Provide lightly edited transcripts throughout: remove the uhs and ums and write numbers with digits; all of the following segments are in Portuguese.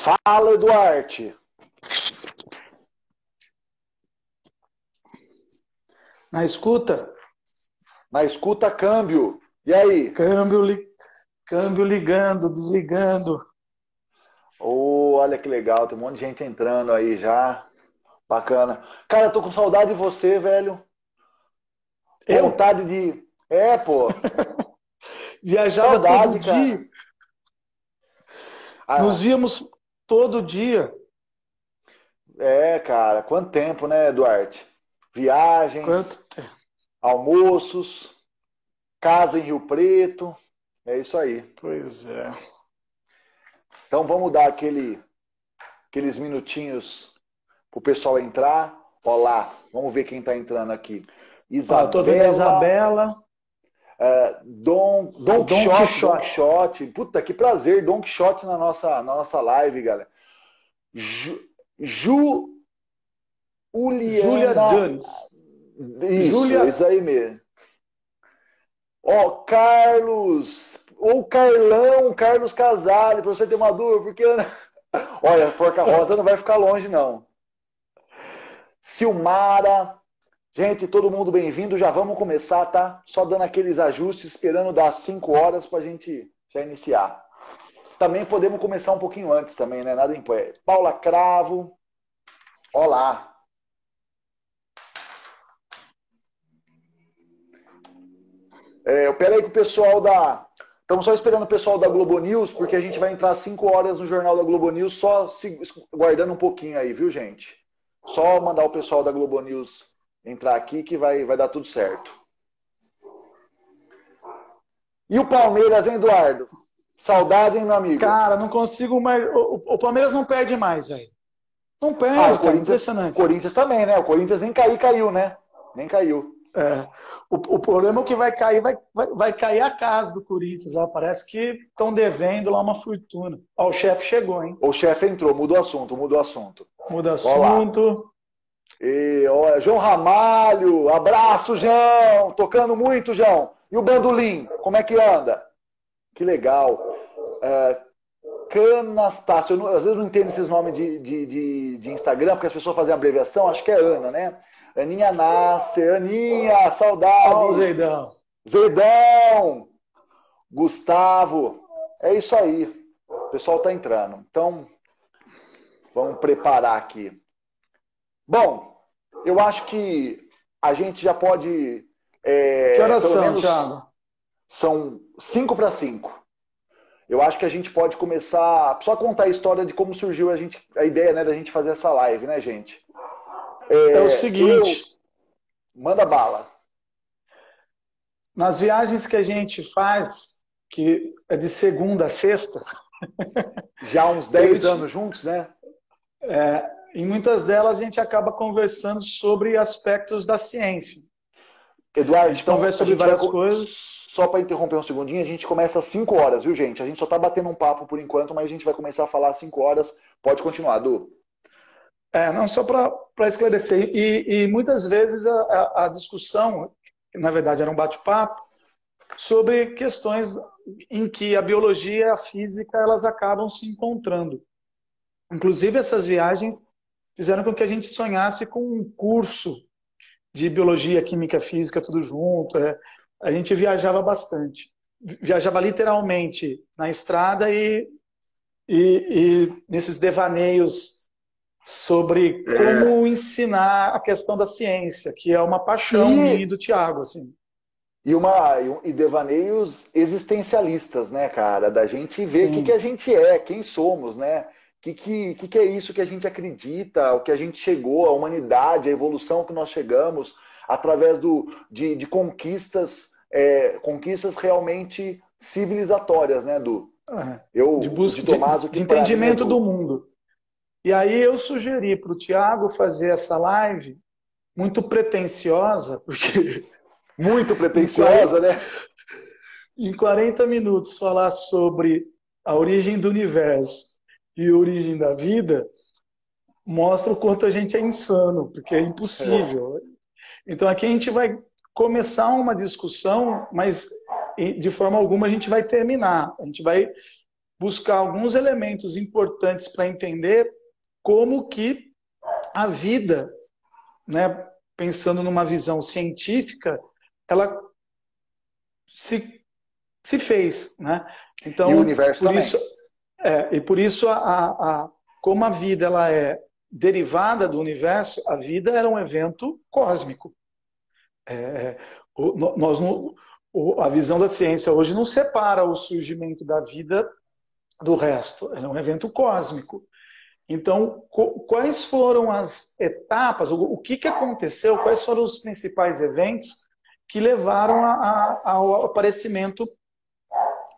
Fala, Eduardo. Na escuta? Na escuta, câmbio. E aí? Câmbio ligando, desligando. Olha que legal, tem um monte de gente entrando aí já. Bacana. Cara, eu tô com saudade de você, velho. Eu Vontade de... pô. viajava todo Saudade, dia. cara. Nos Ah, víamos todo dia. cara. Quanto tempo, né, Eduardo? Viagens, Quanto tempo? almoços, casa em Rio Preto. É isso aí. Pois é. Então vamos dar aqueles minutinhos pro pessoal entrar. Olá, vamos ver quem tá entrando aqui. Ó, eu tô vendo a Isabela, Isabela, Don Dom Quixote, Don Quixote. Quixote. Puta, que prazer, Don Quixote na nossa live, galera. Júlia Juliana. Dunes. Isso, Júlia. isso aí mesmo. Ó, Carlos, ou Carlão, Carlos Casale, pra você ter uma dúvida, porque. Olha, a Porca Rosa não vai ficar longe, não. Silmara. Gente, todo mundo bem-vindo. Já vamos começar, tá? Só dando aqueles ajustes, esperando dar 5 horas pra gente já iniciar. Também podemos começar um pouquinho antes também, né? Nada impede. Paula Cravo. Olá. Peraí que o pessoal da... Estamos só esperando o pessoal da Globo News, porque a gente vai entrar 5 horas no Jornal da Globo News, só guardando um pouquinho aí, viu, gente? Só mandar o pessoal da Globo News entrar aqui que vai dar tudo certo. E o Palmeiras, hein, Eduardo? Saudade, hein, meu amigo? Cara, não consigo mais. O Palmeiras não perde mais, velho. Não perde, O cara. Corinthians, Impressionante. Corinthians também, né? O Corinthians nem caiu, né? Nem caiu. É. O problema é que vai cair, vai cair a casa do Corinthians lá. Parece que estão devendo lá uma fortuna. Ó, o chefe chegou, hein? O chefe entrou, mudou o assunto. Muda Olá. assunto. E, ó, João Ramalho, abraço, João. Tocando muito, João. E o Bandolim, como é que anda? Que legal. Canastácio, às vezes eu não entendo esses nomes de Instagram, porque as pessoas fazem abreviação, acho que é Ana, né? Aninha Nasser, Aninha, saudade. Ó, o Zeidão. Zeidão, Gustavo, é isso aí. O pessoal tá entrando. Então, vamos preparar aqui. Bom, eu acho que a gente já pode... Que horas pelo são, menos, Thiago? são 5 para 5. Eu acho que a gente pode começar... Só contar a história de como surgiu a ideia, né, da gente fazer essa live, né, gente? É o seguinte. Manda bala. Nas viagens que a gente faz, que é de segunda a sexta... Já há uns 10 anos juntos, né? Em muitas delas a gente acaba conversando sobre aspectos da ciência. Eduardo, A gente conversa sobre várias coisas. Só para interromper um segundinho, a gente começa às 5 horas, viu, gente? A gente só está batendo um papo por enquanto, mas a gente vai começar a falar às 5 horas. Pode continuar, Du. Não, só para esclarecer. E muitas vezes a discussão, na verdade era um bate-papo, sobre questões em que a biologia e a física elas acabam se encontrando. Inclusive, essas viagens fizeram com que a gente sonhasse com um curso de biologia, química, física, tudo junto. A gente viajava bastante. Viajava literalmente na estrada e nesses devaneios sobre como ensinar a questão da ciência, que é uma paixão minha e do Thiago, assim. E devaneios existencialistas, né, cara? Da gente ver o Sim. que a gente é, quem somos, né? O que é isso que a gente acredita, o que a gente chegou, a humanidade, a evolução que nós chegamos, através de conquistas, conquistas realmente civilizatórias, né, Du? De busca de pra mim entendimento do mundo. E aí eu sugeri para o Thiago fazer essa live muito pretensiosa, porque... Muito pretensiosa, né? Em 40 minutos falar sobre a origem do universo e a origem da vida, mostra o quanto a gente é insano, porque é impossível. Então aqui a gente vai começar uma discussão, mas de forma alguma a gente vai terminar. A gente vai buscar alguns elementos importantes para entender como que a vida, né, pensando numa visão científica, ela se fez, né? Então, e o universo por também. isso, e por isso como a vida ela é derivada do universo, a vida era um evento cósmico. A visão da ciência hoje não separa o surgimento da vida do resto, é um evento cósmico. Então, quais foram as etapas, o que aconteceu, quais foram os principais eventos que levaram ao aparecimento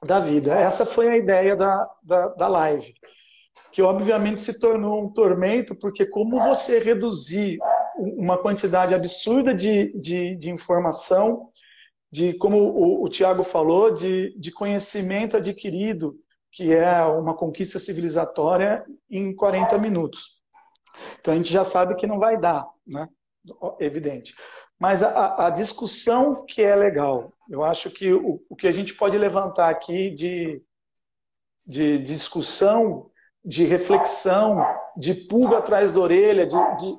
da vida? Essa foi a ideia da live, que obviamente se tornou um tormento, porque como você reduzir uma quantidade absurda de informação, como o Tiago falou, de conhecimento adquirido, que é uma conquista civilizatória, em 40 minutos. Então a gente já sabe que não vai dar, né? Evidente. Mas a discussão que é legal, eu acho que o que a gente pode levantar aqui de discussão, de reflexão, de pulga atrás da orelha,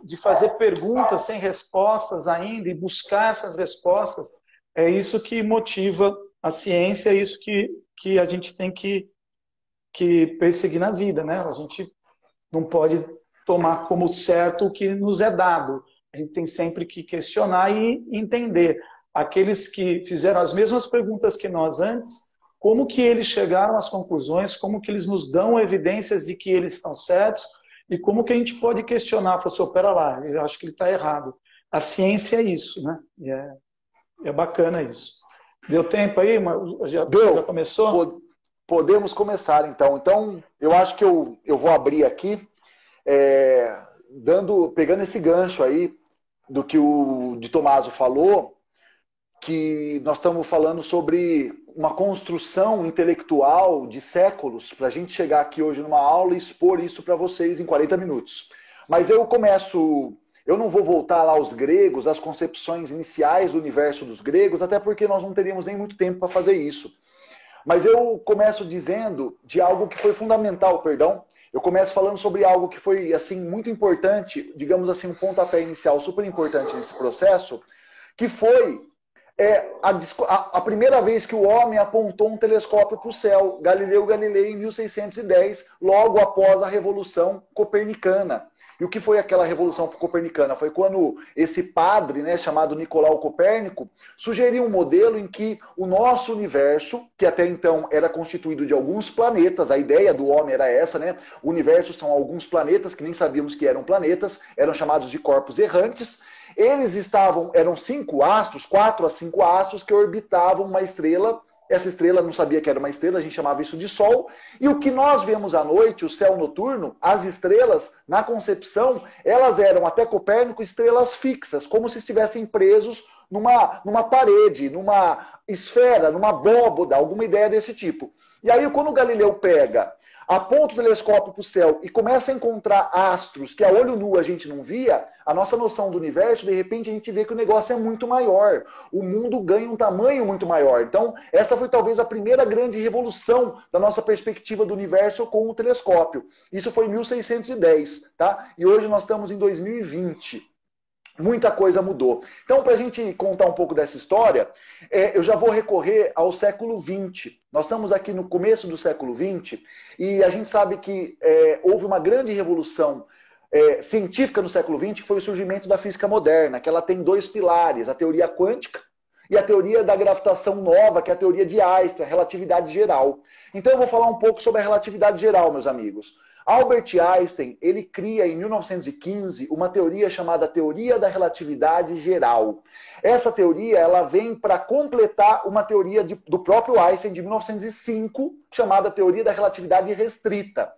de fazer perguntas sem respostas ainda e buscar essas respostas, é isso que motiva a ciência, é isso que a gente tem que perseguir na vida, né? A gente não pode tomar como certo o que nos é dado. A gente tem sempre que questionar e entender. Aqueles que fizeram as mesmas perguntas que nós antes, como que eles chegaram às conclusões, como que eles nos dão evidências de que eles estão certos e como que a gente pode questionar, falar assim, pera lá, eu acho que ele está errado. A ciência é isso, né? E é bacana isso. Deu tempo aí? Já começou? Podemos começar, então. Então, eu acho que eu vou abrir aqui, pegando esse gancho aí do que o de Tomaso falou, que nós estamos falando sobre uma construção intelectual de séculos para a gente chegar aqui hoje numa aula e expor isso para vocês em 40 minutos. Mas eu não vou voltar lá aos gregos, às concepções iniciais do universo dos gregos, até porque nós não teríamos nem muito tempo para fazer isso. Mas eu começo dizendo de algo que foi fundamental, Eu começo falando sobre algo que foi assim muito importante, digamos assim, um pontapé inicial super importante nesse processo, que foi a primeira vez que o homem apontou um telescópio para o céu, Galileu Galilei, em 1610, logo após a Revolução Copernicana. E o que foi aquela Revolução Copernicana? Foi quando esse padre, né, chamado Nicolau Copérnico, sugeriu um modelo em que o nosso universo, que até então era constituído de alguns planetas, a ideia do homem era essa, né? O universo são alguns planetas, que nem sabíamos que eram planetas, eram chamados de corpos errantes. Eram 5 astros, 4 a 5 astros, que orbitavam uma estrela. Essa estrela não sabia que era uma estrela, a gente chamava isso de Sol. E o que nós vemos à noite, o céu noturno, as estrelas, na concepção, elas eram, até Copérnico, estrelas fixas, como se estivessem presos numa parede, numa esfera, numa abóboda, alguma ideia desse tipo. E aí, quando o Galileu aponta o telescópio para o céu e começa a encontrar astros que a olho nu a gente não via, a nossa noção do universo, de repente a gente vê que o negócio é muito maior. O mundo ganha um tamanho muito maior. Então, essa foi talvez a primeira grande revolução da nossa perspectiva do universo com o telescópio. Isso foi em 1610, tá? E hoje nós estamos em 2020. Muita coisa mudou. Então, para a gente contar um pouco dessa história, eu já vou recorrer ao século XX. Nós estamos aqui no começo do século XX e a gente sabe que houve uma grande revolução científica no século XX, que foi o surgimento da física moderna, que ela tem 2 pilares, a teoria quântica e a teoria da gravitação nova, que é a teoria de Einstein, a relatividade geral. Então, eu vou falar um pouco sobre a relatividade geral, meus amigos. Albert Einstein, ele cria em 1915 uma teoria chamada teoria da relatividade geral. Essa teoria, ela vem para completar uma teoria do próprio Einstein de 1905, chamada teoria da relatividade restrita,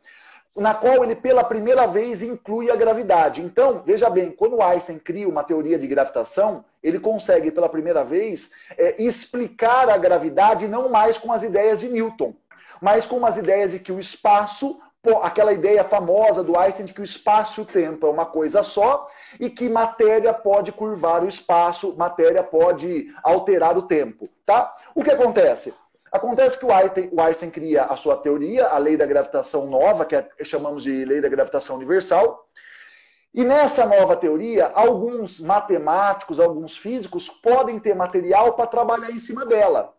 na qual ele pela primeira vez inclui a gravidade. Então, veja bem, quando Einstein cria uma teoria de gravitação, ele consegue pela primeira vez explicar a gravidade não mais com as ideias de Newton, mas com as ideias de que o espaço, aquela ideia famosa do Einstein de que o espaço e o tempo é uma coisa só e que matéria pode curvar o espaço, matéria pode alterar o tempo, tá? O que acontece? Acontece que o Einstein cria a sua teoria, a lei da gravitação nova, que chamamos de lei da gravitação universal. E nessa nova teoria, alguns matemáticos, alguns físicos podem ter material para trabalhar em cima dela.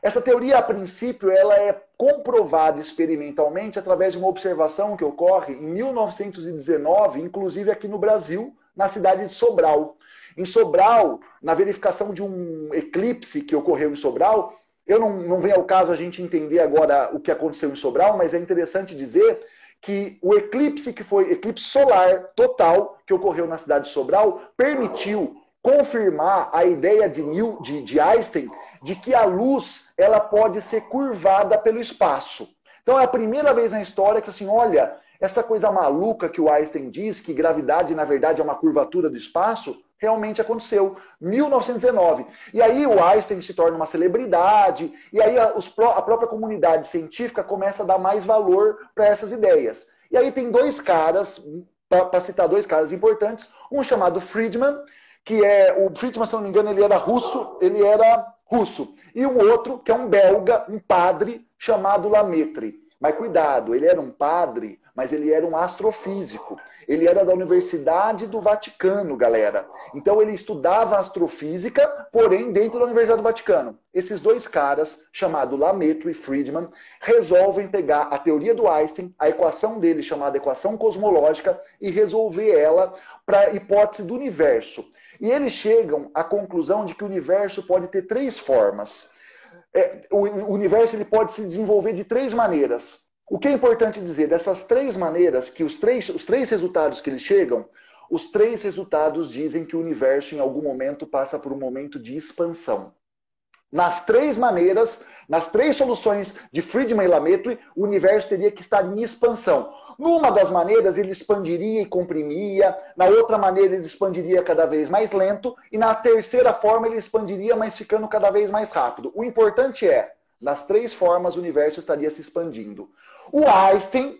Essa teoria, a princípio, ela é comprovada experimentalmente através de uma observação que ocorre em 1919, inclusive aqui no Brasil, na cidade de Sobral. Em Sobral, na verificação de um eclipse que ocorreu em Sobral, não vem ao caso a gente entender agora o que aconteceu em Sobral, mas é interessante dizer que o eclipse que foi eclipse solar total que ocorreu na cidade de Sobral permitiu confirmar a ideia de Einstein de que a luz ela pode ser curvada pelo espaço. Então é a primeira vez na história que assim, olha, essa coisa maluca que o Einstein diz, que gravidade na verdade é uma curvatura do espaço, realmente aconteceu. 1919. E aí o Einstein se torna uma celebridade, e aí a própria comunidade científica começa a dar mais valor para essas ideias. E aí tem dois caras, para citar dois caras importantes, um chamado Friedman, o Friedman, se não me engano, ele era russo, e um outro, que é um belga, um padre, chamado Lemaitre. Mas cuidado, ele era um padre, mas ele era um astrofísico. Ele era da Universidade do Vaticano, galera. Então ele estudava astrofísica, porém dentro da Universidade do Vaticano. Esses dois caras, chamados Lemaitre e Friedman, resolvem pegar a teoria do Einstein, a equação dele chamada equação cosmológica, e resolver ela para a hipótese do universo. E eles chegam à conclusão de que o universo pode ter três formas. O universo ele pode se desenvolver de três maneiras. O que é importante dizer, dessas três maneiras, que os três resultados que eles chegam, os três resultados dizem que o universo em algum momento passa por um momento de expansão. Nas três maneiras, nas três soluções de Friedman e Lemaitre, o universo teria que estar em expansão. Numa das maneiras, ele expandiria e comprimia. Na outra maneira, ele expandiria cada vez mais lento. E na terceira forma, ele expandiria, mas ficando cada vez mais rápido. O importante é, nas três formas, o universo estaria se expandindo. O Einstein,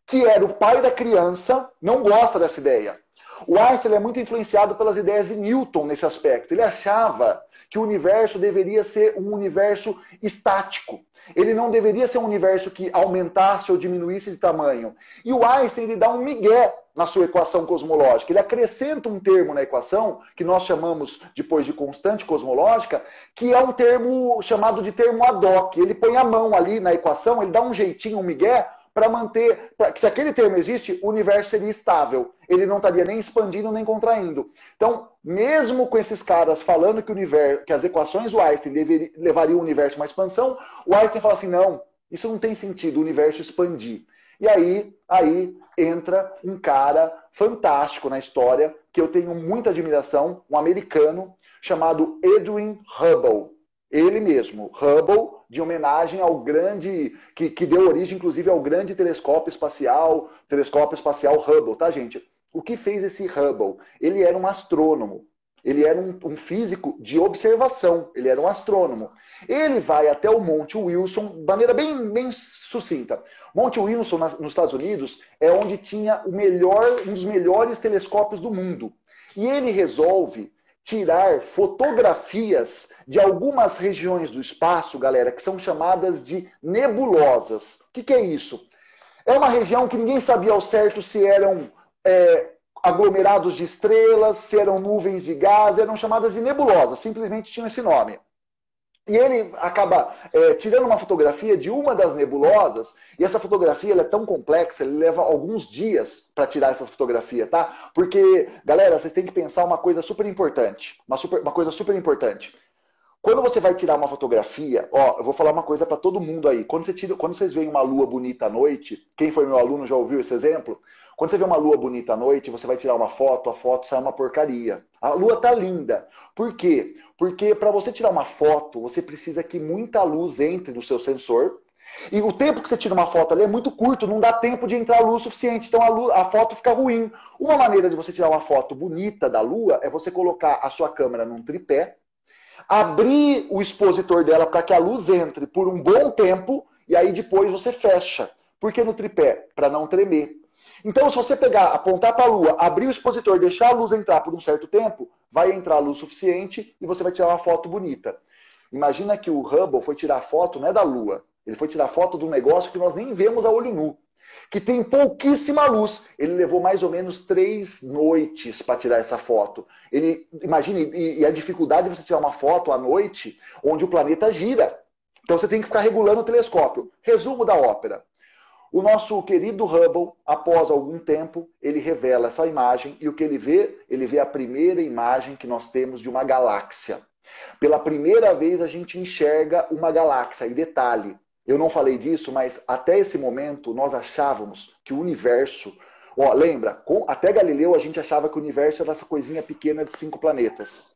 que era o pai da criança, não gosta dessa ideia. O Einstein é muito influenciado pelas ideias de Newton nesse aspecto. Ele achava que o universo deveria ser um universo estático. Ele não deveria ser um universo que aumentasse ou diminuísse de tamanho. E o Einstein ele dá um migué na sua equação cosmológica. Ele acrescenta um termo na equação, que nós chamamos depois de constante cosmológica, que é um termo chamado de termo ad hoc. Ele põe a mão ali na equação, ele dá um jeitinho, um migué, para manter, que se aquele termo existe, o universo seria estável. Ele não estaria nem expandindo nem contraindo. Então, mesmo com esses caras falando que as equações do Einstein levariam o universo a uma expansão, o Einstein fala assim, não, isso não tem sentido, o universo expandir. E aí entra um cara fantástico na história, que eu tenho muita admiração, um americano, chamado Edwin Hubble. Ele mesmo, Hubble, de homenagem ao grande, que deu origem, inclusive, ao grande telescópio espacial Hubble, tá, gente? O que fez esse Hubble? Ele era um astrônomo, ele era um físico de observação, ele era um astrônomo. Ele vai até o Monte Wilson, de maneira bem sucinta. Monte Wilson, nos Estados Unidos, é onde tinha um dos melhores telescópios do mundo. E ele resolve tirar fotografias de algumas regiões do espaço, galera, que são chamadas de nebulosas. O que é isso? É uma região que ninguém sabia ao certo se eram aglomerados de estrelas, se eram nuvens de gás, eram chamadas de nebulosas, simplesmente tinham esse nome. E ele acaba tirando uma fotografia de uma das nebulosas, e essa fotografia ela é tão complexa, ele leva alguns dias para tirar essa fotografia, tá? Porque, galera, vocês têm que pensar uma coisa super importante. Uma coisa super importante. Quando você vai tirar uma fotografia, eu vou falar uma coisa para todo mundo aí. Quando vocês veem uma lua bonita à noite, quem foi meu aluno já ouviu esse exemplo? Quando você vê uma lua bonita à noite, você vai tirar uma foto, a foto sai uma porcaria. A lua tá linda. Por quê? Porque para você tirar uma foto, você precisa que muita luz entre no seu sensor. E o tempo que você tira uma foto ali é muito curto, não dá tempo de entrar luz suficiente. Então a foto fica ruim. Uma maneira de você tirar uma foto bonita da lua é você colocar a sua câmera num tripé, abrir o expositor dela para que a luz entre por um bom tempo e aí depois você fecha. Por que no tripé? Para não tremer. Então, se você pegar, apontar para a lua, abrir o expositor, deixar a luz entrar por um certo tempo, vai entrar a luz suficiente e você vai tirar uma foto bonita. Imagina que o Hubble foi tirar foto, não é da Lua, ele foi tirar foto de um negócio que nós nem vemos a olho nu, que tem pouquíssima luz. Ele levou mais ou menos 3 noites para tirar essa foto. Imagine, e a dificuldade de você tirar uma foto à noite onde o planeta gira. Então você tem que ficar regulando o telescópio. Resumo da ópera. O nosso querido Hubble, após algum tempo, ele revela essa imagem e o que ele vê a primeira imagem que nós temos de uma galáxia. Pela primeira vez a gente enxerga uma galáxia. E detalhe, eu não falei disso, mas até esse momento nós achávamos que o universo... lembra, até Galileu a gente achava que o universo era essa coisinha pequena de 5 planetas.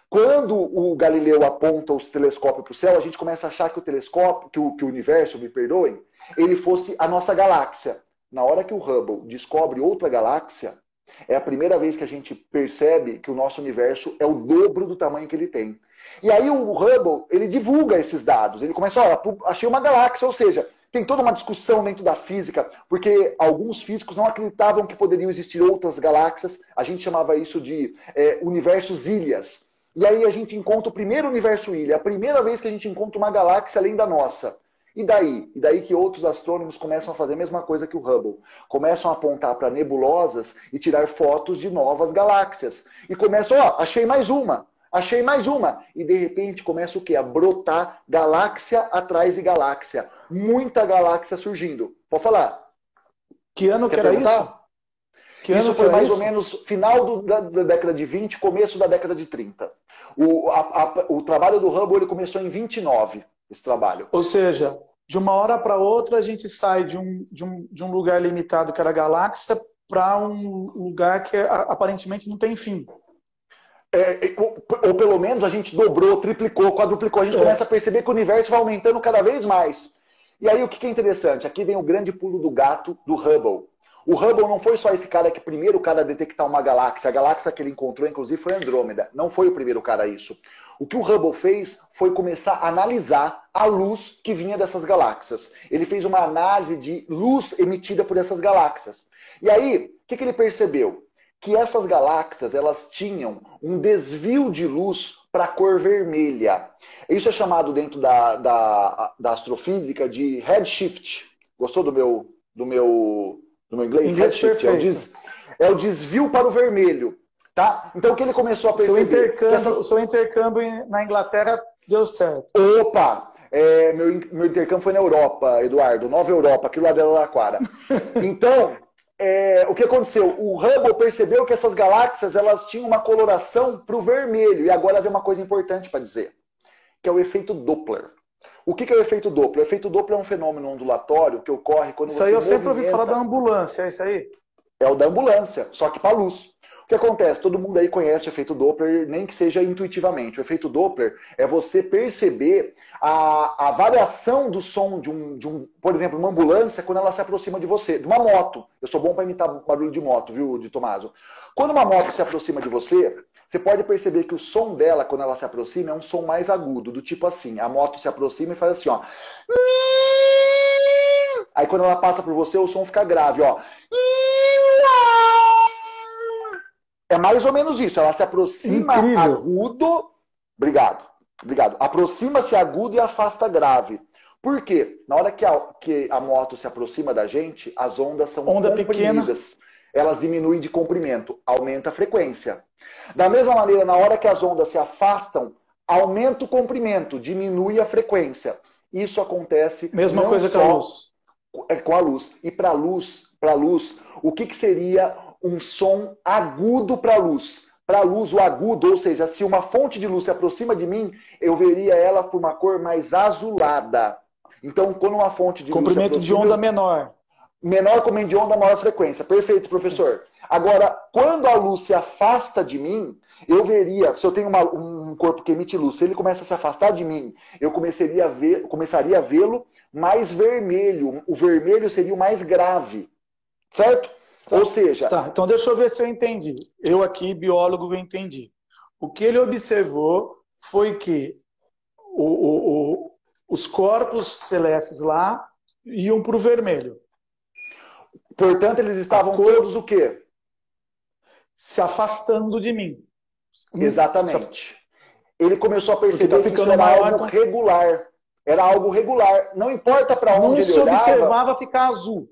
Quando o Galileu aponta os telescópios para o céu, a gente começa a achar que o telescópio, que o universo, me perdoem, ele fosse a nossa galáxia. Na hora que o Hubble descobre outra galáxia, é a primeira vez que a gente percebe que o nosso universo é o dobro do tamanho que ele tem. E aí o Hubble, ele divulga esses dados. Ele começa, achei uma galáxia, ou seja, tem toda uma discussão dentro da física, porque alguns físicos não acreditavam que poderiam existir outras galáxias. A gente chamava isso de universos ilhas. E aí a gente encontra o primeiro universo ilha, a primeira vez que a gente encontra uma galáxia além da nossa. E daí? E daí que outros astrônomos começam a fazer a mesma coisa que o Hubble. Começam a apontar para nebulosas e tirar fotos de novas galáxias. E começam, achei mais uma. Achei mais uma. E de repente começa o quê? A brotar galáxia atrás de galáxia. Muita galáxia surgindo. Pode falar. Que ano que era isso? Isso foi mais ou menos final da década de 20, começo da década de 30. O trabalho do Hubble ele começou em 29, esse trabalho. Ou seja, de uma hora para outra a gente sai de um lugar limitado que era a galáxia para um lugar que aparentemente não tem fim. Ou pelo menos a gente dobrou, triplicou, quadruplicou. A gente começa a perceber que o universo vai aumentando cada vez mais. E aí o que é interessante? Aqui vem o grande pulo do gato do Hubble. O Hubble não foi só esse cara que primeiro cara a detectar uma galáxia. A galáxia que ele encontrou, inclusive, foi Andrômeda. Não foi o primeiro cara a isso. O que o Hubble fez foi começar a analisar a luz que vinha dessas galáxias. Ele fez uma análise de luz emitida por essas galáxias. E aí, o que ele percebeu? Que essas galáxias elas tinham um desvio de luz para a cor vermelha. Isso é chamado dentro da astrofísica de redshift. Gostou do meu inglês? Redshift é o desvio para o vermelho. Tá? Então o que ele começou a perceber? O seu intercâmbio na Inglaterra deu certo. Opa! Meu intercâmbio foi na Europa, Eduardo. Nova Europa, aquilo lá de Araraquara. Então... o que aconteceu? O Hubble percebeu que essas galáxias elas tinham uma coloração para o vermelho. E agora vem uma coisa importante para dizer, que é o efeito Doppler. O que é o efeito Doppler? O efeito Doppler é um fenômeno ondulatório que ocorre quando isso você aí eu sempre ouvi falar da ambulância, é isso aí? É o da ambulância, só que para luz. O que acontece? Todo mundo aí conhece o efeito Doppler, nem que seja intuitivamente. O efeito Doppler é você perceber a variação do som por exemplo, uma ambulância quando ela se aproxima de você, de uma moto. Eu sou bom para imitar barulho de moto, viu, de Tomaso? Quando uma moto se aproxima de você, você pode perceber que o som dela, quando ela se aproxima, é um som mais agudo, do tipo assim, a moto se aproxima e faz assim, ó. Aí quando ela passa por você, o som fica grave, ó. É mais ou menos isso. Ela se aproxima agudo. Obrigado. Aproxima-se agudo e afasta grave. Por quê? Na hora que a moto se aproxima da gente, as ondas são comprimidas. Pequena. Elas diminuem de comprimento. Aumenta a frequência. Da mesma maneira, na hora que as ondas se afastam, aumenta o comprimento, diminui a frequência. Isso acontece... Mesma coisa com a luz. Com a luz. E para a luz, o que seria... um som agudo para a luz. Para a luz, o agudo, ou seja, se uma fonte de luz se aproxima de mim, eu veria ela por uma cor mais azulada. Então, quando uma fonte de luz se aproxima... Comprimento de onda menor. Menor comprimento de onda, maior frequência. Perfeito, professor. Agora, quando a luz se afasta de mim, eu veria... Se eu tenho um corpo que emite luz, se ele começa a se afastar de mim, eu começaria a vê-lo mais vermelho. O vermelho seria o mais grave. Certo? Ou seja... Tá, então deixa eu ver se eu entendi. Eu aqui, biólogo, eu entendi. O que ele observou foi que os corpos celestes lá iam para o vermelho. Portanto, eles estavam todos o quê? Se afastando de mim. Exatamente. ele começou a perceber tá que isso ficando era maior, algo então... regular. Era algo regular. Não importa para onde Não ele se olhava. observava ficar azul.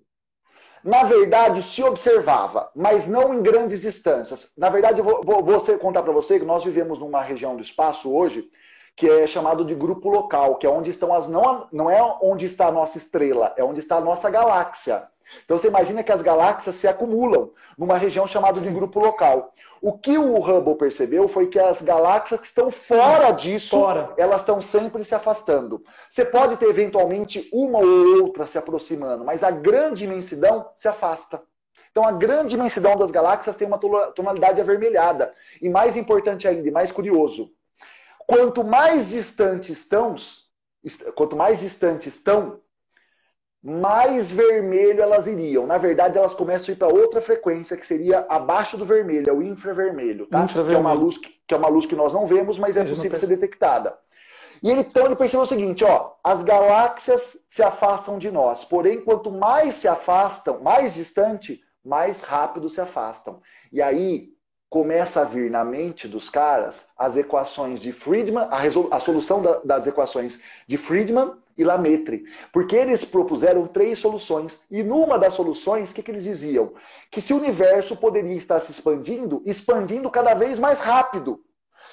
Na verdade, se observava, mas não em grandes distâncias. Na verdade, eu vou contar para você que nós vivemos numa região do espaço hoje que é chamado de grupo local, que é onde estão as... Não é onde está a nossa estrela, é onde está a nossa galáxia. Então você imagina que as galáxias se acumulam numa região chamada de grupo local. O que o Hubble percebeu foi que as galáxias que estão fora disso, elas estão sempre se afastando. Você pode ter eventualmente uma ou outra se aproximando, mas a grande imensidão se afasta. Então a grande imensidão das galáxias tem uma tonalidade avermelhada. E mais importante ainda, e mais curioso, quanto mais distantes estão, mais vermelho elas iriam. Na verdade, elas começam a ir para outra frequência, que seria abaixo do vermelho, é o infravermelho, tá? Que é uma luz que nós não vemos, mas é possível ser detectada. E então ele percebeu o seguinte, ó, as galáxias se afastam de nós, porém, quanto mais se afastam, mais distante, mais rápido se afastam. E aí começa a vir na mente dos caras as equações de Friedman, a solução das equações de Friedman e Lemaitre. Porque eles propuseram 3 soluções. E numa das soluções, o que eles diziam? Que se o universo poderia estar se expandindo cada vez mais rápido.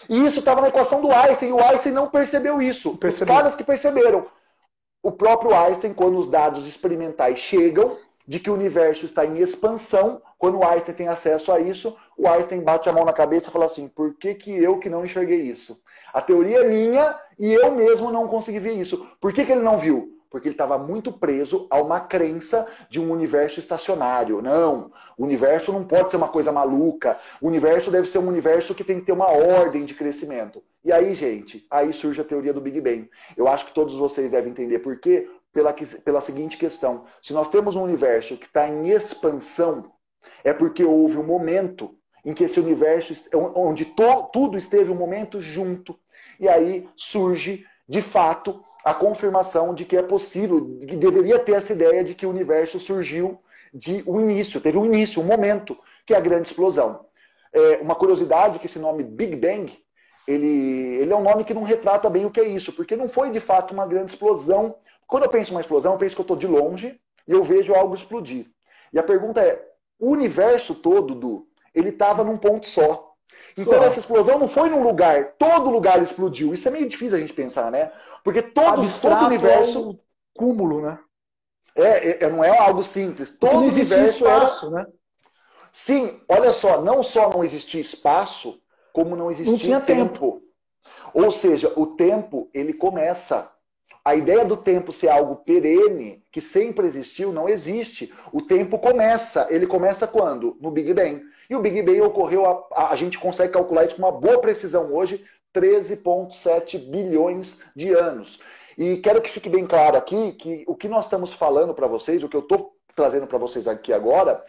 E isso estava na equação do Einstein, e o Einstein não percebeu isso. Os caras que perceberam. O próprio Einstein, quando os dados experimentais chegam, de que o universo está em expansão, quando o Einstein tem acesso a isso, o Einstein bate a mão na cabeça e fala assim, por que eu que não enxerguei isso? A teoria é minha e eu mesmo não consegui ver isso. Por que ele não viu? Porque ele estava muito preso a uma crença de um universo estacionário. Não, o universo não pode ser uma coisa maluca. O universo deve ser um universo que tem que ter uma ordem de crescimento. E aí, gente, aí surge a teoria do Big Bang. Eu acho que todos vocês devem entender por quê. Pela seguinte questão. Se nós temos um universo que está em expansão, é porque houve um momento em que esse universo, onde tudo esteve um momento junto. E aí surge, de fato, a confirmação de que é possível, de que deveria ter essa ideia de que o universo surgiu de um início, teve um início, um momento, que é a grande explosão. Uma curiosidade que esse nome Big Bang, ele é um nome que não retrata bem o que é isso, porque não foi de fato uma grande explosão. Quando eu penso em uma explosão, eu penso que eu estou de longe e eu vejo algo explodir. E a pergunta é, o universo todo, ele estava num ponto só. Então essa explosão não foi num lugar, todo lugar explodiu. Isso é meio difícil a gente pensar, né? Porque todo o universo... É um cúmulo, né? Não é algo simples. Todo não existia espaço, né? Sim, olha só não existia espaço, como não existia tempo. Ou seja, o tempo, ele começa. A ideia do tempo ser algo perene, que sempre existiu, não existe. O tempo começa. Ele começa quando? No Big Bang. E o Big Bang ocorreu, a gente consegue calcular isso com uma boa precisão hoje, 13,7 bilhões de anos. E quero que fique bem claro aqui que o que nós estamos falando para vocês, o que eu estou trazendo para vocês aqui agora,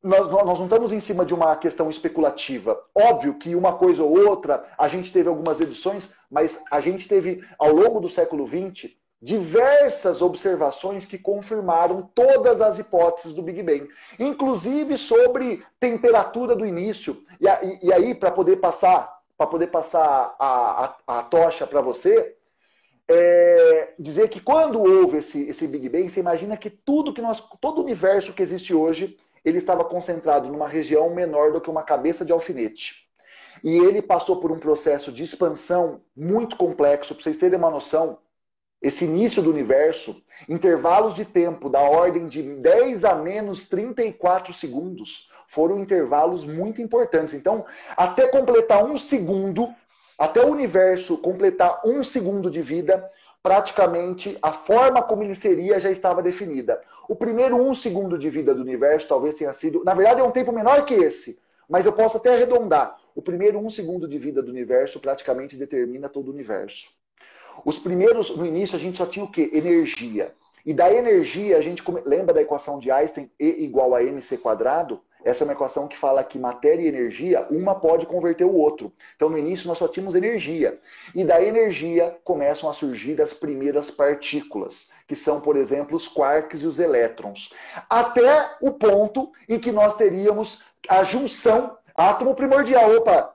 nós não estamos em cima de uma questão especulativa. Óbvio que uma coisa ou outra, a gente teve algumas edições, mas a gente teve, ao longo do século XX, diversas observações que confirmaram todas as hipóteses do Big Bang. Inclusive sobre temperatura do início. E aí, para poder passar a tocha para você, dizer que quando houve esse Big Bang, você imagina que todo o universo que existe hoje, ele estava concentrado numa região menor do que uma cabeça de alfinete. E ele passou por um processo de expansão muito complexo. Para vocês terem uma noção, esse início do universo, intervalos de tempo da ordem de 10 a menos 34 segundos, foram intervalos muito importantes. Então, até completar 1 segundo, até o universo completar 1 segundo de vida, praticamente a forma como ele seria já estava definida. O primeiro 1 segundo de vida do universo talvez tenha sido... Na verdade, é um tempo menor que esse, mas eu posso até arredondar. O primeiro 1 segundo de vida do universo praticamente determina todo o universo. Os primeiros, no início, a gente só tinha o quê? Energia. E da energia, a gente lembra da equação de Einstein, E igual a mc²? Essa é uma equação que fala que matéria e energia, uma pode converter o outro. Então, no início, nós só tínhamos energia. E da energia começam a surgir as primeiras partículas, que são, por exemplo, os quarks e os elétrons. Até o ponto em que nós teríamos a junção átomo primordial. Opa!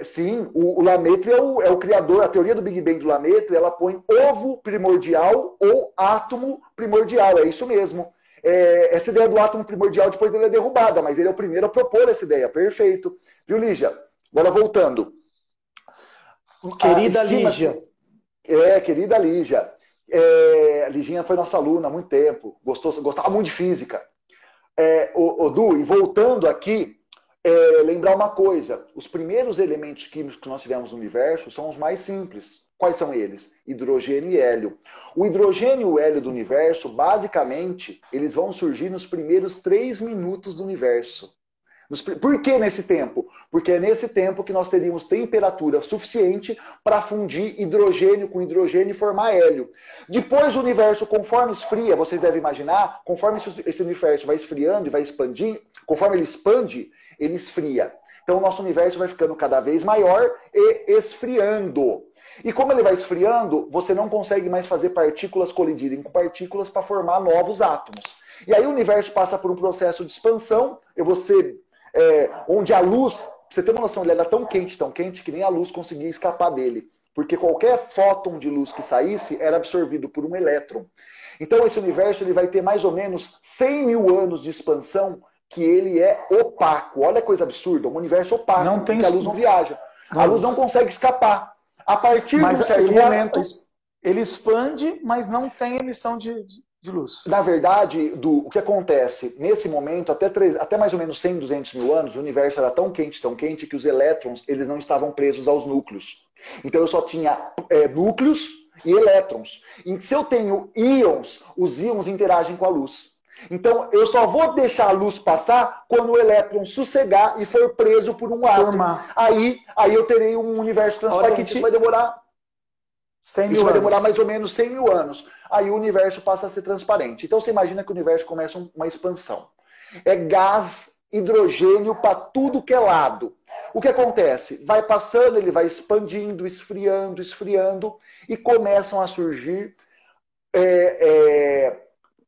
Sim, o Lemaitre é o criador, a teoria do Big Bang do Lemaitre, ela põe ovo primordial ou átomo primordial, é isso mesmo. Essa ideia do átomo primordial depois dele é derrubada, mas ele é o primeiro a propor essa ideia, perfeito. Viu, Lígia? Agora voltando. Querida Lígia. Querida Lígia. Liginha foi nossa aluna há muito tempo, gostava muito de física. Du, e voltando aqui, lembrar uma coisa, os primeiros elementos químicos que nós tivemos no universo são os mais simples. Quais são eles? Hidrogênio e hélio. O hidrogênio e o hélio do universo, basicamente, eles vão surgir nos primeiros 3 minutos do universo. Por que nesse tempo? Porque é nesse tempo que nós teríamos temperatura suficiente para fundir hidrogênio com hidrogênio e formar hélio. Depois o universo, conforme esfria, vocês devem imaginar, conforme esse universo vai esfriando e vai expandindo, conforme ele expande, ele esfria. Então o nosso universo vai ficando cada vez maior e esfriando. E como ele vai esfriando, você não consegue mais fazer partículas colidirem com partículas para formar novos átomos. E aí o universo passa por um processo de expansão, onde a luz, pra você ter uma noção, ele era tão quente, que nem a luz conseguia escapar dele. Porque qualquer fóton de luz que saísse era absorvido por um elétron. Então esse universo ele vai ter mais ou menos 100 mil anos de expansão, que ele é opaco. Olha que coisa absurda, um universo opaco, não tem... porque a luz não viaja. A luz não consegue escapar. A partir de um certo momento... Ele expande, mas não tem emissão de luz. Na verdade, o que acontece? Nesse momento, até mais ou menos 100, 200 mil anos, o universo era tão quente, que os elétrons eles não estavam presos aos núcleos. Então eu só tinha núcleos e elétrons. E se eu tenho íons, os íons interagem com a luz. Então eu só vou deixar a luz passar quando o elétron sossegar e for preso por um átomo. Aí eu terei um universo transparente. Isso vai demorar 100 mil Isso vai anos. demorar mais ou menos 100 mil anos. Aí o universo passa a ser transparente. Então você imagina que o universo começa uma expansão. É gás, hidrogênio para tudo que é lado. O que acontece? Vai passando, ele vai expandindo, esfriando, e começam a surgir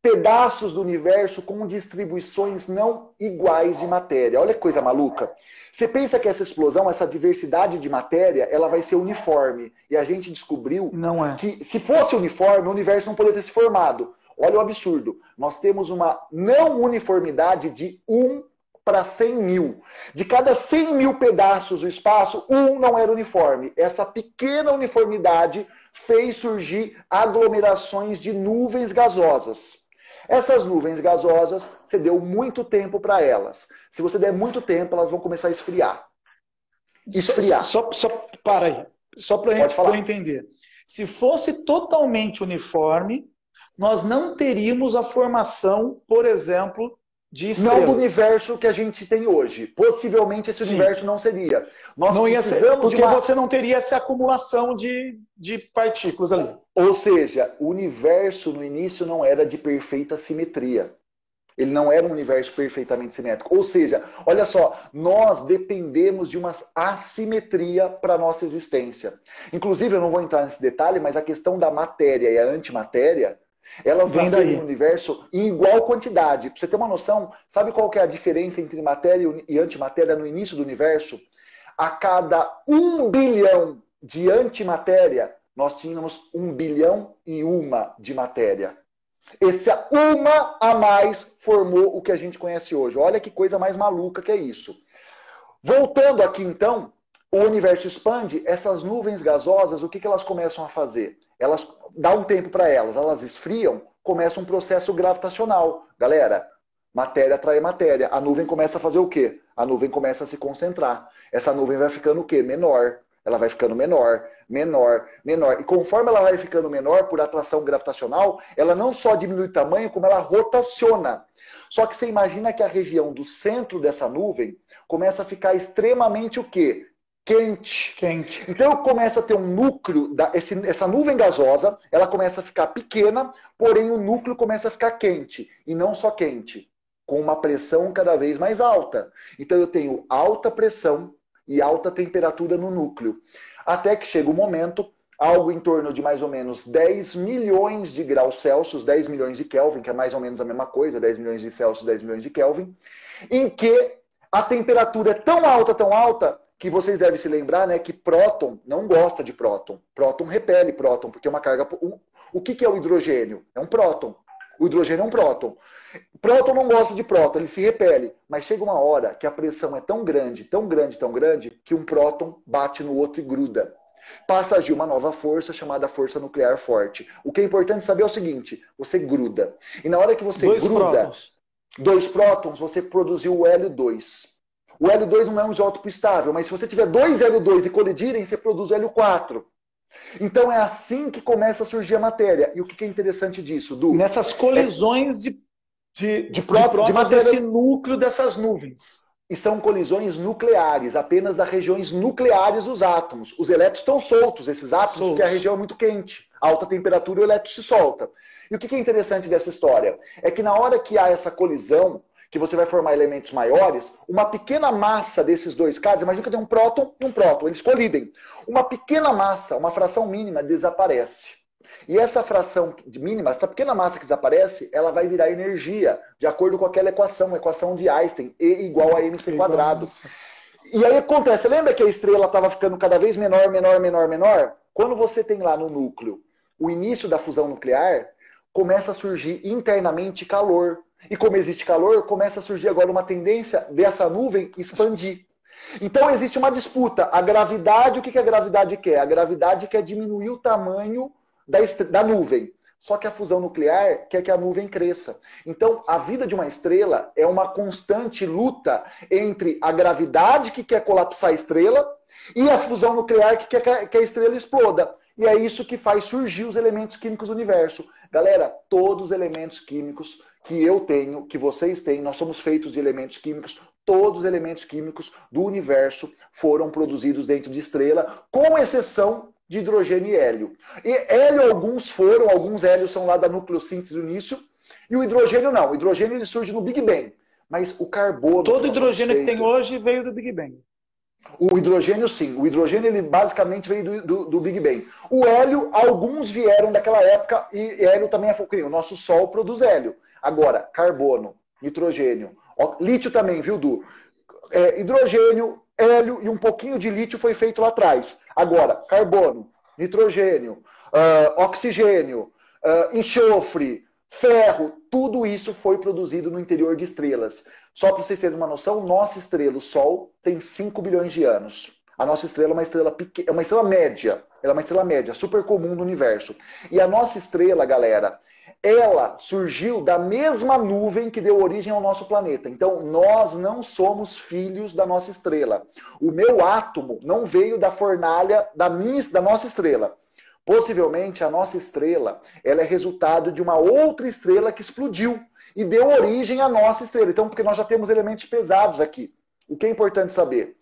pedaços do universo com distribuições não iguais de matéria. Olha que coisa maluca. Você pensa que essa explosão, essa diversidade de matéria, ela vai ser uniforme. E a gente descobriu que se fosse uniforme, o universo não poderia ter se formado. Olha o absurdo. Nós temos uma não uniformidade de 1 para 100 mil. De cada 100 mil pedaços do espaço, 1 não era uniforme. Essa pequena uniformidade fez surgir aglomerações de nuvens gasosas. Essas nuvens gasosas, você deu muito tempo para elas. Se você der muito tempo, elas vão começar a esfriar. Só para aí. Só para eu entender. Se fosse totalmente uniforme, nós não teríamos a formação, por exemplo, de estrelas. Não do universo que a gente tem hoje. Possivelmente esse universo não seria. Nós não ia ser, porque você não teria essa acumulação de partículas ali. Ou seja, o universo no início não era de perfeita simetria. Ele não era um universo perfeitamente simétrico. Ou seja, olha só, nós dependemos de uma assimetria para a nossa existência. Inclusive, eu não vou entrar nesse detalhe, mas a questão da matéria e a antimatéria, elas nasceram no universo em igual quantidade. Para você ter uma noção, sabe qual que é a diferença entre matéria e antimatéria no início do universo? A cada 1 bilhão de antimatéria, nós tínhamos 1 bilhão e 1 de matéria. Essa uma a mais formou o que a gente conhece hoje. Olha que coisa mais maluca que é isso. Voltando aqui então, o universo expande, essas nuvens gasosas, o que elas começam a fazer? Elas dá um tempo para elas esfriam, começa um processo gravitacional. Galera, matéria atrai matéria. A nuvem começa a fazer o quê? A nuvem começa a se concentrar. Essa nuvem vai ficando o quê? Menor. Ela vai ficando menor. E conforme ela vai ficando menor por atração gravitacional, ela não só diminui o tamanho, como ela rotaciona. Só que você imagina que a região do centro dessa nuvem começa a ficar extremamente o quê? Quente. Então começa a ter um núcleo, essa nuvem gasosa, ela começa a ficar pequena, porém o núcleo começa a ficar quente. E não só quente, com uma pressão cada vez mais alta. Então eu tenho alta pressão e alta temperatura no núcleo. Até que chega um momento, algo em torno de mais ou menos 10 milhões de graus Celsius, 10 milhões de Kelvin, que é mais ou menos a mesma coisa, 10 milhões de Celsius, 10 milhões de Kelvin, em que a temperatura é tão alta, que vocês devem se lembrar, né, que próton não gosta de próton. Próton repele próton, porque é uma carga... O que é o hidrogênio? É um próton. O hidrogênio é um próton. Próton não gosta de próton, ele se repele. Mas chega uma hora que a pressão é tão grande, tão grande, tão grande, que um próton bate no outro e gruda. Passa a agir uma nova força chamada força nuclear forte. O que é importante saber é o seguinte, você gruda. E na hora que você gruda, dois prótons, você produziu o hélio 2. O hélio 2 não é um isótopo estável, mas se você tiver dois hélio 2 e colidirem, você produz o hélio 4. Então é assim que começa a surgir a matéria. E o que é interessante disso, Du? Nessas colisões de prótons desse núcleo dessas nuvens. E são colisões nucleares, apenas das regiões nucleares dos átomos. Os elétrons estão soltos, esses átomos, porque a região é muito quente. Alta temperatura, o elétron se solta. E o que é interessante dessa história? É que na hora que há essa colisão, que você vai formar elementos maiores, uma pequena massa desses dois caras, imagina que tem um próton e um próton, eles colidem. Uma pequena massa, uma fração mínima, desaparece. E essa fração mínima, essa pequena massa que desaparece, ela vai virar energia, de acordo com aquela equação, a equação de Einstein, E igual a mc quadrado. E aí acontece, lembra que a estrela estava ficando cada vez menor, menor, menor, menor? Quando você tem lá no núcleo o início da fusão nuclear, começa a surgir internamente calor. E como existe calor, começa a surgir agora uma tendência dessa nuvem expandir. Então existe uma disputa. A gravidade, o que a gravidade quer? A gravidade quer diminuir o tamanho da nuvem. Só que a fusão nuclear quer que a nuvem cresça. Então a vida de uma estrela é uma constante luta entre a gravidade que quer colapsar a estrela e a fusão nuclear que quer que a estrela exploda. E é isso que faz surgir os elementos químicos do universo. Galera, todos os elementos químicos que eu tenho, que vocês têm, nós somos feitos de elementos químicos, todos os elementos químicos do universo foram produzidos dentro de estrela, com exceção de hidrogênio e hélio. E hélio alguns hélios são lá da nucleossíntese do início, e o hidrogênio não. O hidrogênio ele surge no Big Bang, mas o carbono... Todo hidrogênio que tem hoje veio do Big Bang. O hidrogênio, sim. O hidrogênio, ele basicamente veio do Big Bang. O hélio, alguns vieram daquela época, e hélio também é foco. O nosso Sol produz hélio. Agora, carbono, nitrogênio, lítio também, viu, Du? Hidrogênio, hélio e um pouquinho de lítio foi feito lá atrás. Agora, carbono, nitrogênio, oxigênio, enxofre, ferro, tudo isso foi produzido no interior de estrelas. Só para vocês terem uma noção, nossa estrela, o Sol, tem 5 bilhões de anos. A nossa estrela é uma estrela pequena, é uma estrela média. Ela é uma estrela média, super comum no universo. E a nossa estrela, galera, ela surgiu da mesma nuvem que deu origem ao nosso planeta. Então, nós não somos filhos da nossa estrela. O meu átomo não veio da fornalha da nossa estrela. Possivelmente, a nossa estrela ela é resultado de uma outra estrela que explodiu e deu origem à nossa estrela. Então, porque nós já temos elementos pesados aqui. O que é importante saber?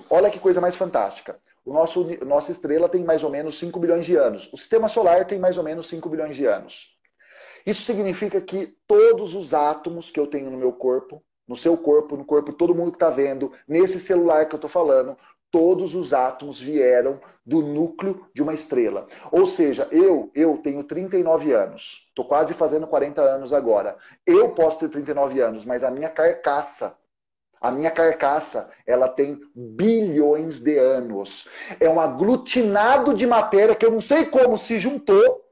Olha que coisa mais fantástica. Nossa estrela tem mais ou menos 5 bilhões de anos. O sistema solar tem mais ou menos 5 bilhões de anos. Isso significa que todos os átomos que eu tenho no meu corpo, no seu corpo, no corpo de todo mundo que está vendo, nesse celular que eu estou falando, todos os átomos vieram do núcleo de uma estrela. Ou seja, eu tenho 39 anos. Estou quase fazendo 40 anos agora. Eu posso ter 39 anos, mas a minha carcaça, ela tem bilhões de anos. É um aglutinado de matéria que eu não sei como se juntou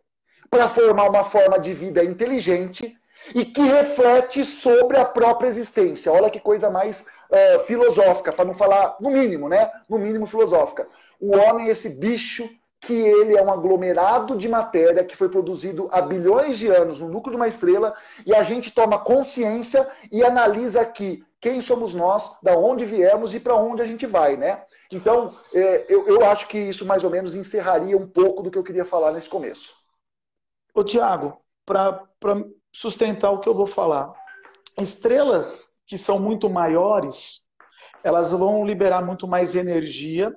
para formar uma forma de vida inteligente e que reflete sobre a própria existência. Olha que coisa mais filosófica, para não falar, no mínimo, né? No mínimo filosófica. O homem é esse bicho que ele é um aglomerado de matéria que foi produzido há bilhões de anos no núcleo de uma estrela e a gente toma consciência e analisa aqui quem somos nós, da onde viemos e para onde a gente vai, né? Então, eu acho que isso mais ou menos encerraria um pouco do que eu queria falar nesse começo. Ô, Tiago, para sustentar o que eu vou falar, estrelas que são muito maiores, elas vão liberar muito mais energia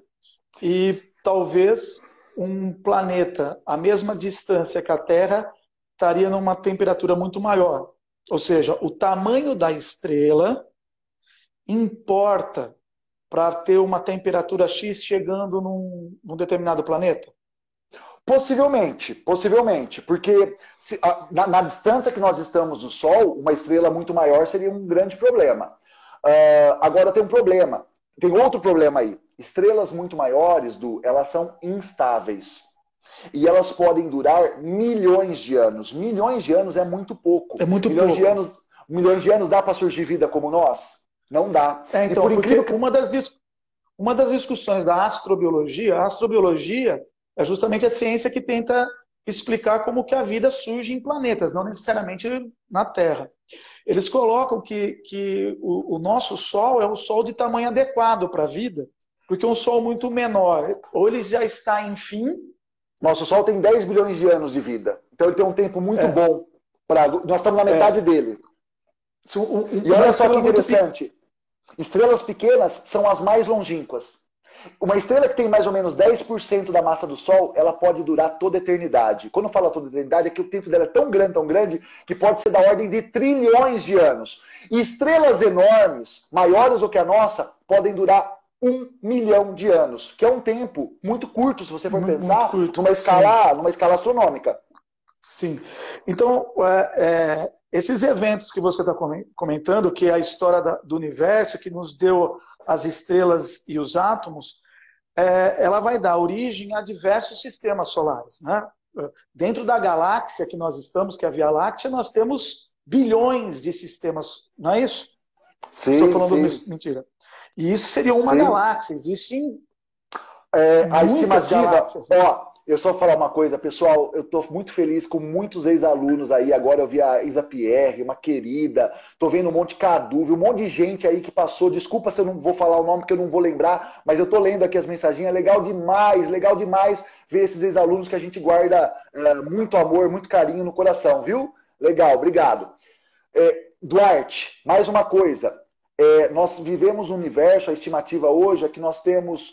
e talvez um planeta à mesma distância que a Terra estaria numa temperatura muito maior. Ou seja, o tamanho da estrela importa para ter uma temperatura X chegando num determinado planeta? Possivelmente, porque na distância que nós estamos do Sol, uma estrela muito maior seria um grande problema. Agora tem um problema. tem outro problema aí. Estrelas muito maiores, elas são instáveis. E elas podem durar milhões de anos. Milhões de anos é muito pouco. É muito milhões pouco. Milhões de anos dá para surgir vida como nós? Não dá. Então, porque uma das discussões da astrobiologia, a astrobiologia é justamente a ciência que tenta explicar como que a vida surge em planetas, não necessariamente na Terra. Eles colocam que o nosso Sol é um Sol de tamanho adequado para a vida, porque um Sol muito menor, ou ele já está em fim... Nosso Sol tem 10 bilhões de anos de vida, então ele tem um tempo muito bom. Nós estamos na metade dele. E olha só que interessante, estrelas pequenas são as mais longínquas. Uma estrela que tem mais ou menos 10% da massa do Sol, ela pode durar toda a eternidade. Quando eu falo toda a eternidade, é que o tempo dela é tão grande, que pode ser da ordem de trilhões de anos. E estrelas enormes, maiores do que a nossa, podem durar 1 milhão de anos, que é um tempo muito curto, se você for pensar, numa escala astronômica. Sim. Então, esses eventos que você está comentando, que é a história do universo, que nos deu as estrelas e os átomos, ela vai dar origem a diversos sistemas solares, né? Dentro da galáxia que nós estamos, que é a Via Láctea, nós temos bilhões de sistemas, não é isso? Sim, estou falando mentira. E isso seria uma galáxia, existem a estimativa, galáxias, né? Eu só vou falar uma coisa, pessoal, eu estou muito feliz com muitos ex-alunos aí, agora eu vi a Isa Pierre, uma querida, estou vendo um monte de Cadu, um monte de gente aí que passou, desculpa se eu não vou falar o nome porque eu não vou lembrar, mas eu estou lendo aqui as mensagens, legal demais ver esses ex-alunos que a gente guarda muito amor, muito carinho no coração, viu? Legal, obrigado. Duarte, mais uma coisa, nós vivemos um universo, a estimativa hoje é que nós temos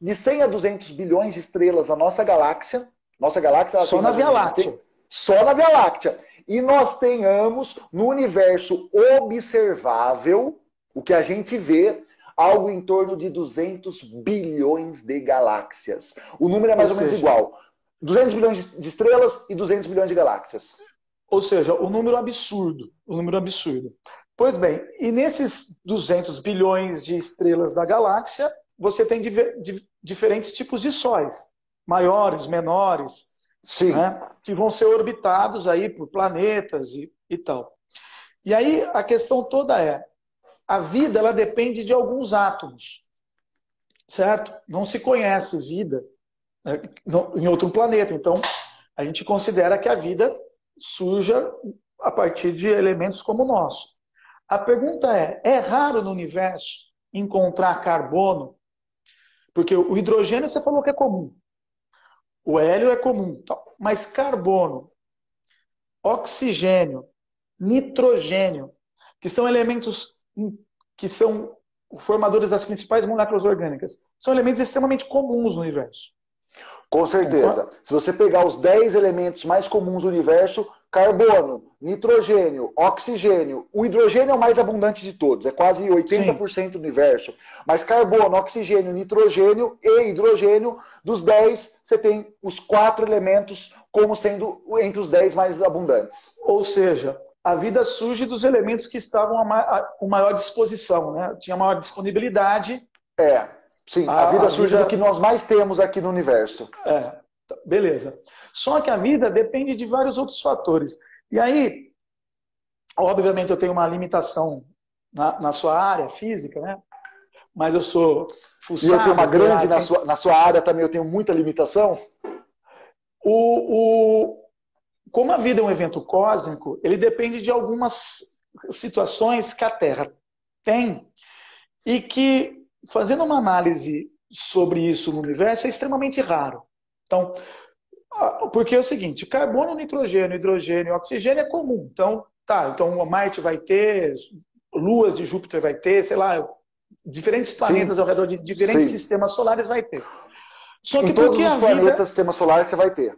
de 100 a 200 bilhões de estrelas na nossa galáxia. Nossa galáxia só na Via Láctea. Só na Via Láctea. E nós tenhamos no universo observável, o que a gente vê, algo em torno de 200 bilhões de galáxias. O número é mais ou menos igual. 200 bilhões de estrelas e 200 bilhões de galáxias. Ou seja, um número absurdo. Um número absurdo. Pois bem, e nesses 200 bilhões de estrelas da galáxia, você tem diferentes tipos de sóis, maiores, menores, né, que vão ser orbitados aí por planetas e tal. E aí a questão toda a vida ela depende de alguns átomos, certo? Não se conhece vida em outro planeta, então a gente considera que a vida surja a partir de elementos como o nosso. A pergunta é raro no universo encontrar carbono? Porque o hidrogênio você falou que é comum. O hélio é comum. Mas carbono, oxigênio, nitrogênio, que são elementos que são formadores das principais moléculas orgânicas, são elementos extremamente comuns no universo. Com certeza. Se você pegar os 10 elementos mais comuns do universo, carbono, nitrogênio, oxigênio, o hidrogênio é o mais abundante de todos, é quase 80% do universo. Mas carbono, oxigênio, nitrogênio e hidrogênio, dos 10, você tem os 4 elementos como sendo entre os 10 mais abundantes. Ou seja, a vida surge dos elementos que estavam com maior disposição, né? Tinha maior disponibilidade. Sim, a vida surge do que nós mais temos aqui no universo. Beleza. Só que a vida depende de vários outros fatores. E aí, obviamente eu tenho uma limitação na sua área física, né? Mas eu sou fuçado. E eu tenho uma grande na sua área também, eu tenho muita limitação. Como a vida é um evento cósmico, ele depende de algumas situações que a Terra tem e que, fazendo uma análise sobre isso no universo, é extremamente raro. Então, porque é o seguinte, carbono, nitrogênio, hidrogênio, oxigênio é comum. Então, então Marte vai ter, luas de Júpiter vai ter, sei lá, diferentes planetas ao redor de diferentes sistemas solares vai ter. Só que em todos os planetas, sistemas solares, você vai ter.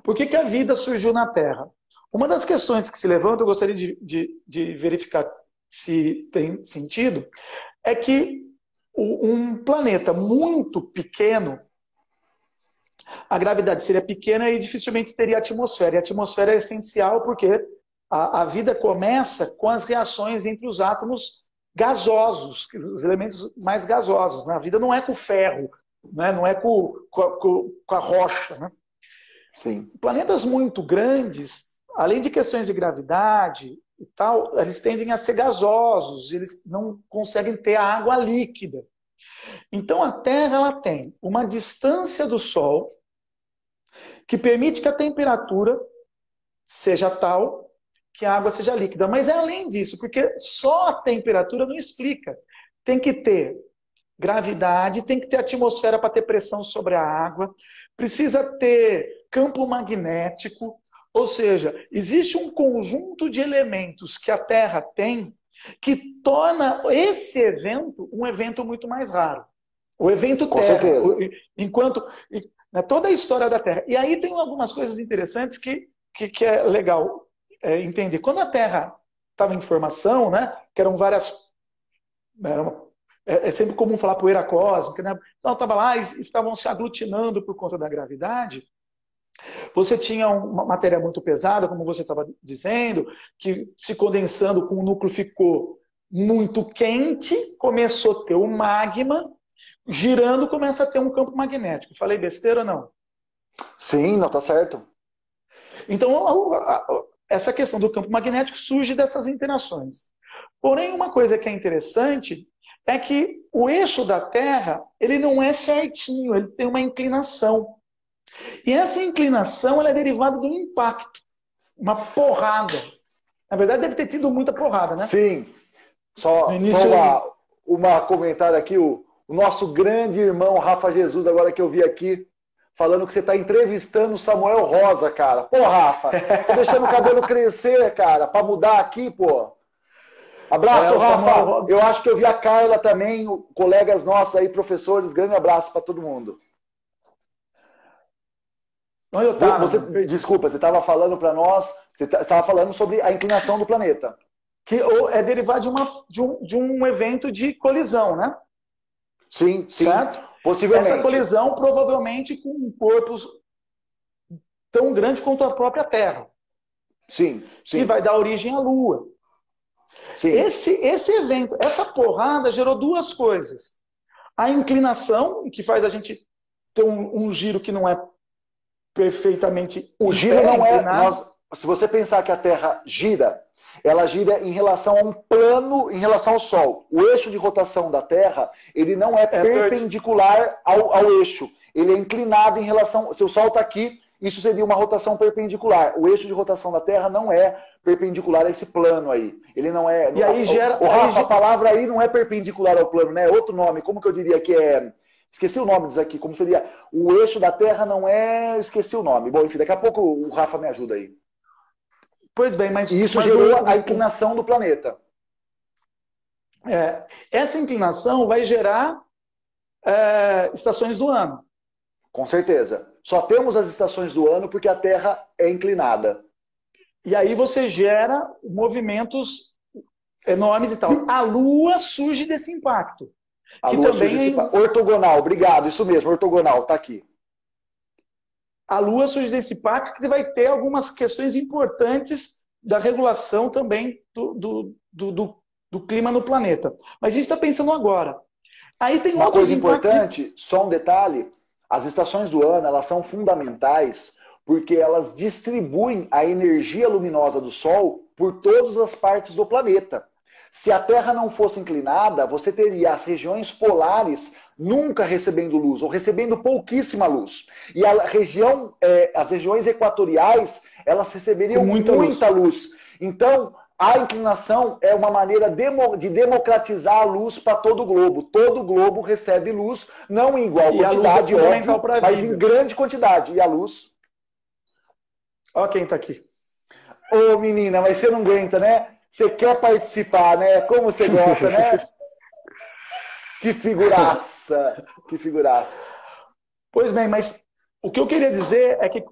Por que a vida surgiu na Terra? Uma das questões que se levanta, eu gostaria de verificar se tem sentido, é que um planeta muito pequeno, a gravidade seria pequena e dificilmente teria atmosfera. E a atmosfera é essencial porque a vida começa com as reações entre os átomos gasosos, os elementos mais gasosos. Né? A vida não é com ferro, né? Não é com a rocha. Né? Sim. Planetas muito grandes, além de questões de gravidade e tal, eles tendem a ser gasosos, eles não conseguem ter água líquida. Então a Terra ela tem uma distância do Sol que permite que a temperatura seja tal que a água seja líquida. Mas é além disso, porque só a temperatura não explica. Tem que ter gravidade, tem que ter atmosfera para ter pressão sobre a água, precisa ter campo magnético, ou seja, existe um conjunto de elementos que a Terra tem que torna esse evento um evento muito mais raro. O evento Com Terra, certeza. enquanto toda a história da Terra. E aí tem algumas coisas interessantes que é legal entender. Quando a Terra estava em formação, né, que eram várias... É sempre comum falar poeira cósmica, né? Então estava lá, estavam se aglutinando por conta da gravidade. Você tinha uma matéria muito pesada, como você estava dizendo, que se condensando com o núcleo ficou muito quente, começou a ter o magma, girando começa a ter um campo magnético. Falei besteira ou não? Sim, não, tá certo. Então, essa questão do campo magnético surge dessas interações. Porém, uma coisa que é interessante é que o eixo da Terra, ele não é certinho, ele tem uma inclinação. E essa inclinação ela é derivada do impacto, uma porrada. Na verdade, deve ter tido muita porrada, né? Sim. Só uma comentário aqui, o nosso grande irmão Rafa Jesus, agora que eu vi aqui, falando que você está entrevistando o Samuel Rosa, cara. Pô, Rafa, tô deixando o cabelo crescer, cara, para mudar aqui, pô. Abraço, Rafa. Eu acho que eu vi a Carla também, colegas nossos aí, professores. Grande abraço para todo mundo. Onde eu tava? Desculpa, você estava falando para nós, você estava falando sobre a inclinação do planeta. Que é derivado de um evento de colisão, né? Sim, sim. Certo? Possivelmente. Essa colisão provavelmente com um corpo tão grande quanto a própria Terra. Sim, sim. Que vai dar origem à Lua. Sim. Esse evento, essa porrada gerou duas coisas. A inclinação, que faz a gente ter um giro que não é perfeitamente... O giro não é... se você pensar que a Terra gira, ela gira em relação a um plano, em relação ao Sol. O eixo de rotação da Terra, ele não é perpendicular ao eixo. Ele é inclinado em relação... Se o Sol está aqui, isso seria uma rotação perpendicular. O eixo de rotação da Terra não é perpendicular a esse plano aí. Ele não é... E aí gera... Rafa, a palavra aí não é perpendicular ao plano, né? Outro nome, como que eu diria que é... Esqueci o nome disso aqui, como seria... O eixo da Terra não é... Esqueci o nome. Bom, enfim, daqui a pouco o Rafa me ajuda aí. Pois bem, mas... E isso gerou a inclinação do planeta. Essa inclinação vai gerar estações do ano. Com certeza. Só temos as estações do ano porque a Terra é inclinada. E aí você gera movimentos enormes e tal. A Lua surge desse impacto. A Lua também ortogonal, obrigado, isso mesmo, ortogonal, tá aqui. A Lua surge desse impacto que vai ter algumas questões importantes da regulação também do clima no planeta. Mas a gente está pensando agora. Aí tem uma coisa importante, só um detalhe, as estações do ano, elas são fundamentais porque elas distribuem a energia luminosa do Sol por todas as partes do planeta. Se a Terra não fosse inclinada, você teria as regiões polares nunca recebendo luz, ou recebendo pouquíssima luz. E as regiões equatoriais, elas receberiam muita luz. Então, a inclinação é uma maneira de democratizar a luz para todo o globo. Todo o globo recebe luz, não em igual quantidade, óbvio, mas em grande quantidade. E a luz... Olha quem está aqui. Ô, menina, mas você não aguenta, né? Você quer participar, né? Como você gosta, né? Que figuraça! Que figuraça. Pois bem, mas o que eu queria dizer é que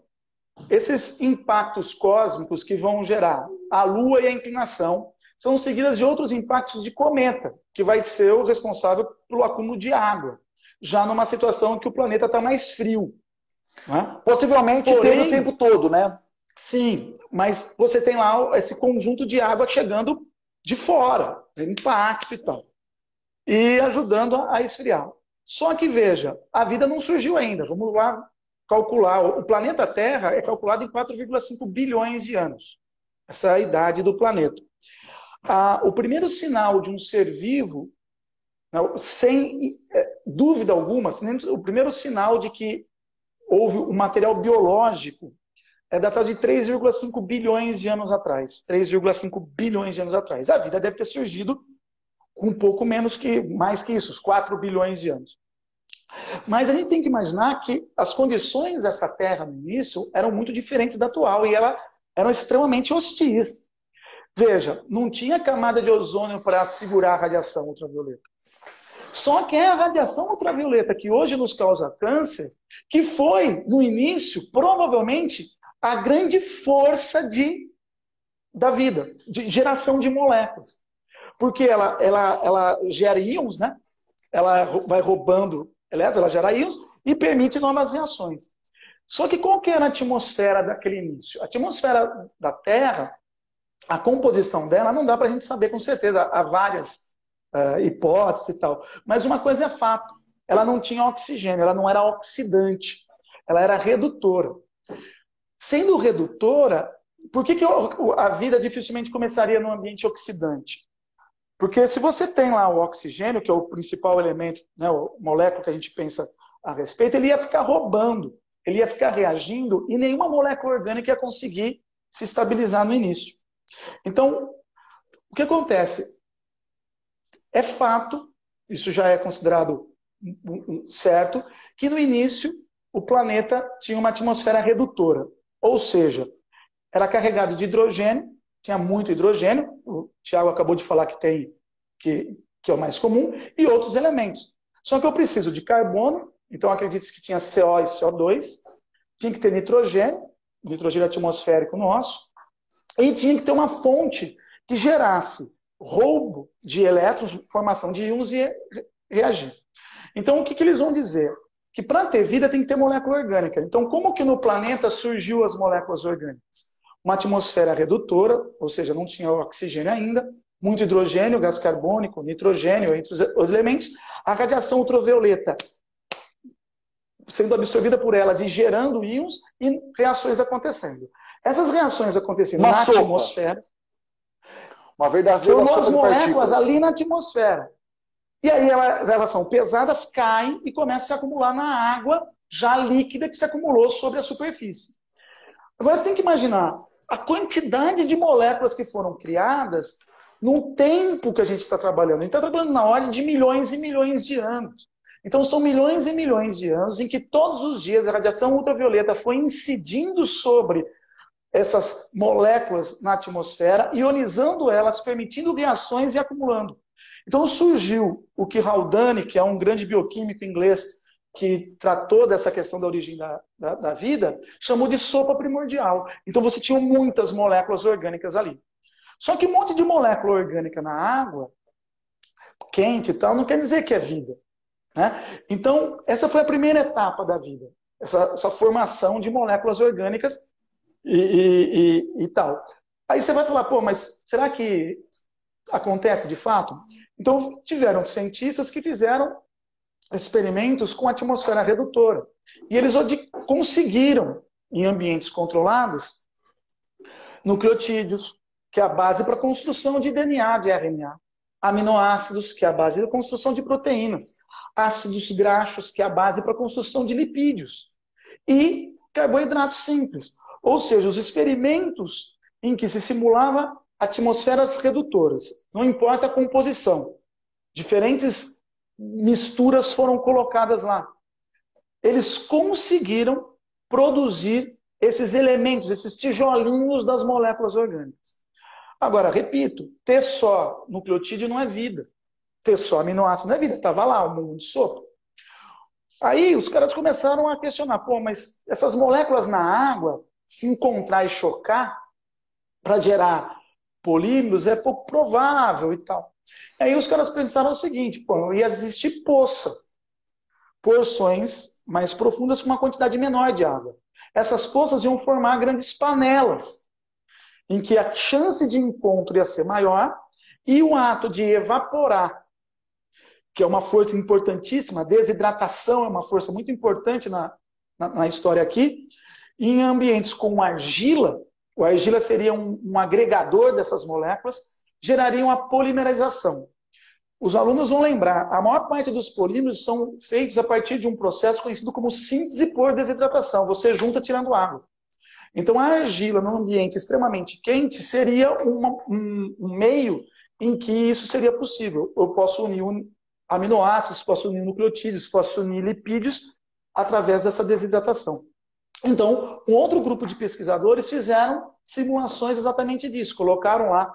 esses impactos cósmicos que vão gerar a Lua e a inclinação são seguidas de outros impactos de cometa, que vai ser o responsável pelo acúmulo de água, já numa situação em que o planeta está mais frio. Né? Possivelmente tendo o tempo todo, né? Sim, mas você tem lá esse conjunto de água chegando de fora, impacto e tal, e ajudando a esfriar. Só que, veja, a vida não surgiu ainda. Vamos lá calcular. O planeta Terra é calculado em 4,5 bilhões de anos. Essa é a idade do planeta. O primeiro sinal de um ser vivo, sem dúvida alguma, o primeiro sinal de que houve um material biológico é datado de 3,5 bilhões de anos atrás. 3,5 bilhões de anos atrás. A vida deve ter surgido com um pouco mais que isso, os 4 bilhões de anos. Mas a gente tem que imaginar que as condições dessa Terra no início eram muito diferentes da atual e elas eram extremamente hostis. Veja, não tinha camada de ozônio para segurar a radiação ultravioleta. Só que é a radiação ultravioleta que hoje nos causa câncer, que foi, no início, provavelmente, a grande força da vida, de geração de moléculas. Porque ela gera íons, né? Ela vai roubando elétrons, ela gera íons e permite novas reações. Só que qual que era a atmosfera daquele início? A atmosfera da Terra, a composição dela, não dá para a gente saber com certeza. Há várias hipóteses e tal. Mas uma coisa é fato, ela não tinha oxigênio, ela não era oxidante, ela era redutora. Sendo redutora, por que a vida dificilmente começaria num ambiente oxidante? Porque se você tem lá o oxigênio, que é o principal elemento, né, o molécula que a gente pensa a respeito, ele ia ficar roubando, ele ia ficar reagindo e nenhuma molécula orgânica ia conseguir se estabilizar no início. Então, o que acontece? É fato, isso já é considerado certo, que no início o planeta tinha uma atmosfera redutora, ou seja, era carregado de hidrogênio, tinha muito hidrogênio, o Tiago acabou de falar que é o mais comum, e outros elementos. Só que eu preciso de carbono, então acredite que tinha CO e CO2, tinha que ter nitrogênio atmosférico nosso, e tinha que ter uma fonte que gerasse roubo de elétrons, formação de íons e reagir. Então o que eles vão dizer? Que para ter vida tem que ter molécula orgânica. Então como que no planeta surgiu as moléculas orgânicas? Uma atmosfera redutora, ou seja, não tinha oxigênio ainda, muito hidrogênio, gás carbônico, nitrogênio, entre os elementos, a radiação ultravioleta sendo absorvida por elas e gerando íons e reações acontecendo. Essas reações acontecendo na atmosfera, uma verdadeira formam as sopa de moléculas partículas ali na atmosfera. E aí elas são pesadas, caem e começam a se acumular na água já líquida que se acumulou sobre a superfície. Agora você tem que imaginar a quantidade de moléculas que foram criadas no tempo que a gente está trabalhando. A gente está trabalhando na ordem de milhões e milhões de anos. Então são milhões e milhões de anos em que todos os dias a radiação ultravioleta foi incidindo sobre essas moléculas na atmosfera, ionizando elas, permitindo reações e acumulando. Então surgiu o que Haldane, que é um grande bioquímico inglês, que tratou dessa questão da origem da vida, chamou de sopa primordial. Então você tinha muitas moléculas orgânicas ali. Só que um monte de molécula orgânica na água, quente e tal, não quer dizer que é vida. Né? Então, essa foi a primeira etapa da vida. Essa formação de moléculas orgânicas e tal. Aí você vai falar, pô, mas será que acontece de fato? Então, tiveram cientistas que fizeram experimentos com atmosfera redutora. E eles conseguiram, em ambientes controlados, nucleotídeos, que é a base para a construção de DNA, de RNA. Aminoácidos, que é a base da construção de proteínas. Ácidos graxos, que é a base para a construção de lipídios. E carboidratos simples. Ou seja, os experimentos em que se simulava atmosferas redutoras. Não importa a composição. Diferentes misturas foram colocadas lá. Eles conseguiram produzir esses elementos, esses tijolinhos das moléculas orgânicas. Agora, repito, ter só nucleotídeo não é vida. Ter só aminoácido não é vida. Estava lá, um mundo de sopa. Aí os caras começaram a questionar, pô, mas essas moléculas na água, se encontrar e chocar para gerar polímeros, é pouco provável e tal. Aí os caras pensaram o seguinte, pô, ia existir porções mais profundas com uma quantidade menor de água. Essas poças iam formar grandes panelas, em que a chance de encontro ia ser maior e o ato de evaporar, que é uma força importantíssima, a desidratação é uma força muito importante na história aqui, em ambientes com argila, o argila seria um agregador dessas moléculas, gerariam a polimerização. Os alunos vão lembrar, a maior parte dos polímeros são feitos a partir de um processo conhecido como síntese por desidratação. Você junta tirando água. Então, a argila, num ambiente extremamente quente, seria um meio em que isso seria possível. Eu posso unir aminoácidos, posso unir nucleotídeos, posso unir lipídios através dessa desidratação. Então, um outro grupo de pesquisadores fizeram simulações exatamente disso. Colocaram lá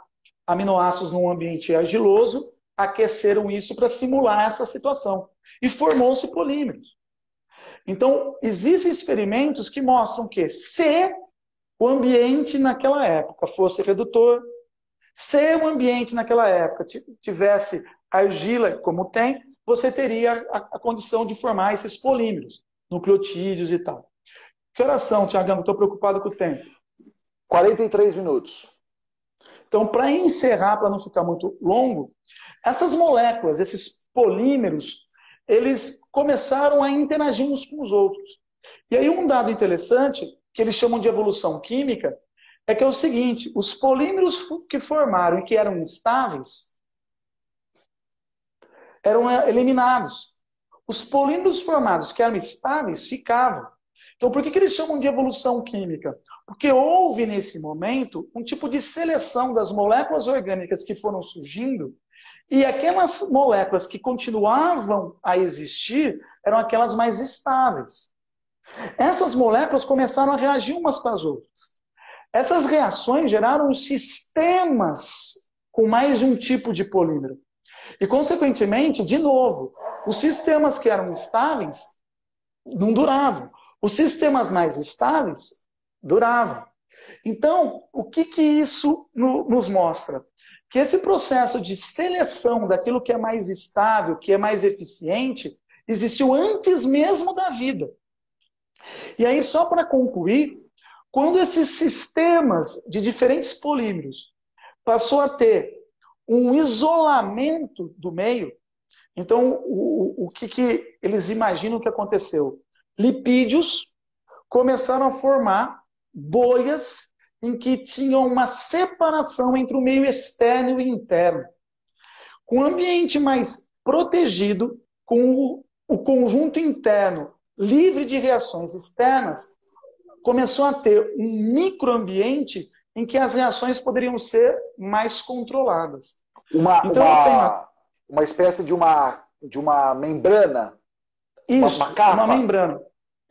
aminoácidos num ambiente argiloso, aqueceram isso para simular essa situação. E formou-se polímeros. Então, existem experimentos que mostram que se o ambiente naquela época fosse redutor, se o ambiente naquela época tivesse argila, como tem, você teria a condição de formar esses polímeros, nucleotídeos e tal. Que horas são, Tiagão? Estou preocupado com o tempo. 43 minutos. Então, para encerrar, para não ficar muito longo, essas moléculas, esses polímeros, eles começaram a interagir uns com os outros. E aí um dado interessante, que eles chamam de evolução química, é que é o seguinte, os polímeros que formaram e que eram instáveis, eram eliminados. Os polímeros formados que eram estáveis ficavam. Então, por que eles chamam de evolução química? Porque houve, nesse momento, um tipo de seleção das moléculas orgânicas que foram surgindo, e aquelas moléculas que continuavam a existir eram aquelas mais estáveis. Essas moléculas começaram a reagir umas com as outras. Essas reações geraram sistemas com mais de um tipo de polímero. E, consequentemente, de novo, os sistemas que eram estáveis não duravam. Os sistemas mais estáveis duravam. Então, o que isso nos mostra? Que esse processo de seleção daquilo que é mais estável, que é mais eficiente, existiu antes mesmo da vida. E aí, só para concluir, quando esses sistemas de diferentes polímeros passou a ter um isolamento do meio, então o que eles imaginam que aconteceu? Lipídios começaram a formar bolhas em que tinham uma separação entre o meio externo e interno. Com o ambiente mais protegido, com o conjunto interno livre de reações externas, começou a ter um microambiente em que as reações poderiam ser mais controladas. Uma espécie de uma membrana? Isso, uma capa? Uma membrana.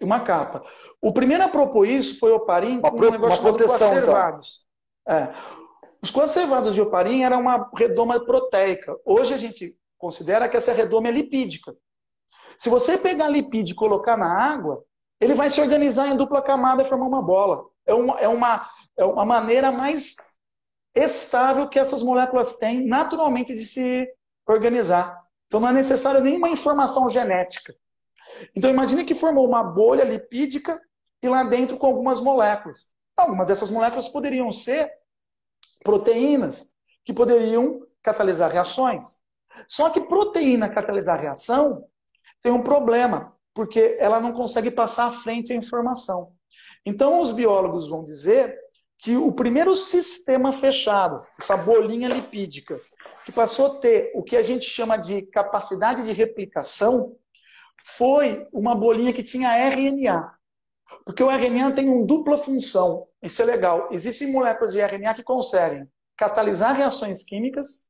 Uma capa. O primeiro a propor isso foi Oparin com um negócio chamado coacervados. Então. Os coacervados de Oparin eram uma redoma proteica. Hoje a gente considera que essa redoma é lipídica. Se você pegar lipídio e colocar na água, ele vai se organizar em dupla camada e formar uma bola. É uma maneira mais estável que essas moléculas têm naturalmente de se organizar. Então não é necessário nenhuma informação genética. Então imagine que formou uma bolha lipídica e lá dentro com algumas moléculas. Algumas dessas moléculas poderiam ser proteínas que poderiam catalisar reações. Só que proteína catalisar reação tem um problema, porque ela não consegue passar à frente a informação. Então os biólogos vão dizer que o primeiro sistema fechado, essa bolinha lipídica, que passou a ter o que a gente chama de capacidade de replicação, foi uma bolinha que tinha RNA. Porque o RNA tem uma dupla função. Isso é legal. Existem moléculas de RNA que conseguem catalisar reações químicas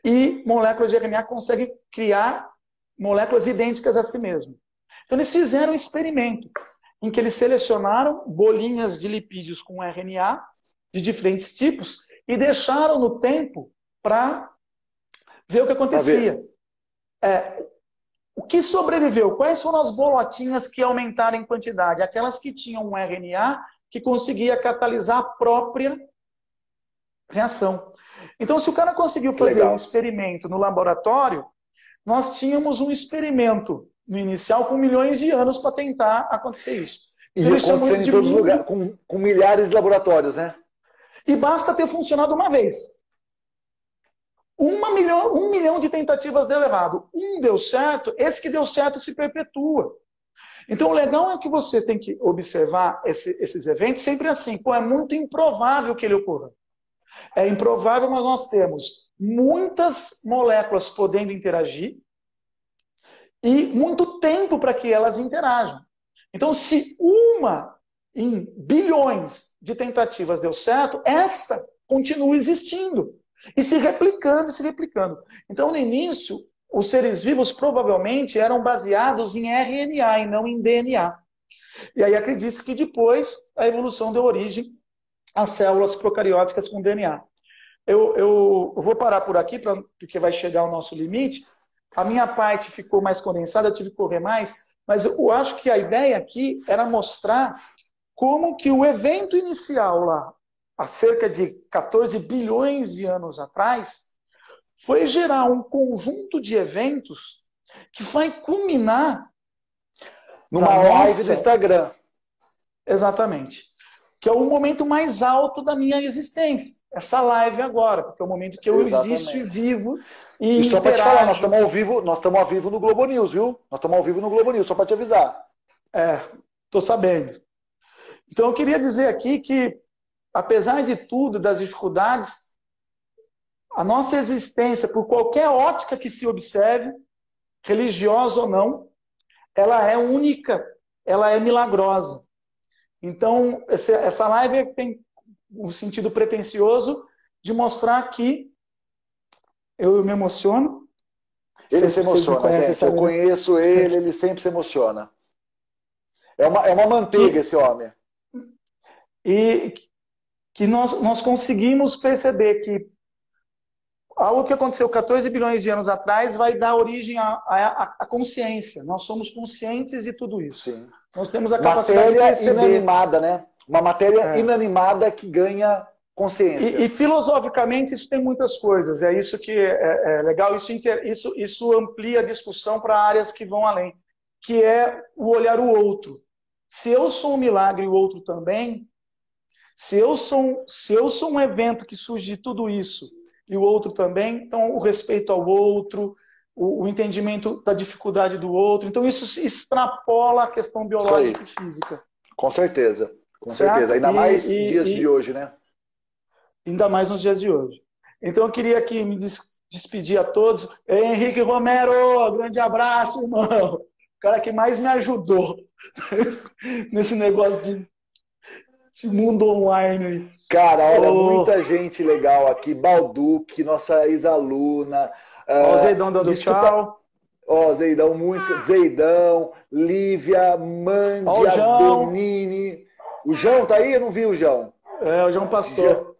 e moléculas de RNA que conseguem criar moléculas idênticas a si mesmo. Então eles fizeram um experimento em que eles selecionaram bolinhas de lipídios com RNA de diferentes tipos e deixaram no tempo para ver o que acontecia. O que sobreviveu? Quais foram as bolotinhas que aumentaram em quantidade? Aquelas que tinham um RNA que conseguia catalisar a própria reação. Então, se o cara conseguiu fazer um experimento no laboratório, nós tínhamos um experimento no inicial com milhões de anos para tentar acontecer isso. Então, e acontecendo em todos os lugares, com milhares de laboratórios, né? E basta ter funcionado uma vez. Um milhão de tentativas deu errado. Um deu certo, esse que deu certo se perpetua. Então, o legal é que você tem que observar esses eventos sempre assim. Pô, é muito improvável que ele ocorra. É improvável, mas nós temos muitas moléculas podendo interagir e muito tempo para que elas interajam. Então, se uma em bilhões de tentativas deu certo, essa continua existindo e se replicando e se replicando. Então, no início, os seres vivos provavelmente eram baseados em RNA e não em DNA. E aí acredita-se que depois a evolução deu origem às células procarióticas com DNA. Eu vou parar por aqui, porque vai chegar o nosso limite. A minha parte ficou mais condensada, eu tive que correr mais, mas eu acho que a ideia aqui era mostrar como que o evento inicial lá, há cerca de 14 bilhões de anos atrás, foi gerar um conjunto de eventos que vai culminar numa live do Instagram. Exatamente. Que é o momento mais alto da minha existência. Essa live agora, porque é o momento que eu existo e vivo. E só para te falar, nós estamos ao vivo no Globo News, viu? Nós estamos ao vivo no Globo News, só para te avisar. Estou sabendo. Então eu queria dizer aqui que, apesar de tudo, das dificuldades, a nossa existência, por qualquer ótica que se observe, religiosa ou não, ela é única, ela é milagrosa. Então, essa live tem um sentido pretensioso de mostrar que eu me emociono. Ele se emociona, gente. Eu conheço ele, ele sempre se emociona. É uma manteiga esse homem. E que nós conseguimos perceber que algo que aconteceu 14 bilhões de anos atrás vai dar origem à consciência. Nós somos conscientes de tudo isso. Sim. Nós temos a capacidade de perceber. Inanimada, né? Uma matéria inanimada que ganha consciência. E filosoficamente isso tem muitas coisas. É isso que é legal. Isso amplia a discussão para áreas que vão além. Que é o olhar o outro. Se eu sou um milagre e o outro também, se eu sou um evento que surge de tudo isso e o outro também, então o respeito ao outro, o entendimento da dificuldade do outro, então isso extrapola a questão biológica e física. Com certeza, com certeza. Ainda mais dias de hoje, né? Ainda mais nos dias de hoje. Então eu queria aqui me despedir a todos. Henrique Romero, grande abraço, irmão. O cara que mais me ajudou nesse negócio de mundo online. Cara, olha, muita gente legal aqui. Balduque, nossa ex-aluna. Ó, o Zeidão dando tchau. Ó, Zeidão, Zeidão, Lívia, Mandia, Bonini. O João tá aí? Eu não vi o João. O João passou.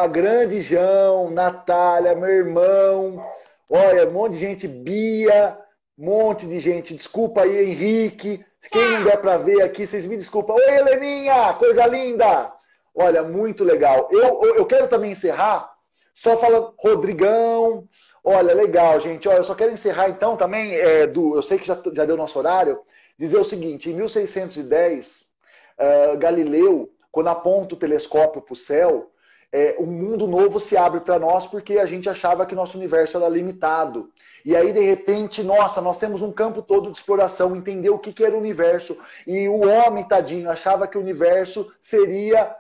Grande João, Natália, meu irmão. Olha, um monte de gente. Bia, um monte de gente. Desculpa aí, Henrique. Quem não der para ver aqui, vocês me desculpam. Oi, Heleninha, coisa linda. Olha, muito legal. Eu quero também encerrar, só falando, Rodrigão. Olha, legal, gente. Olha, eu só quero encerrar então também, eu sei que já deu nosso horário, dizer o seguinte, em 1610, Galileu, quando aponta o telescópio para o céu, um mundo novo se abre para nós porque a gente achava que nosso universo era limitado. E aí, de repente, nossa, nós temos um campo todo de exploração, entender o que era o universo. E o homem, tadinho, achava que o universo seria...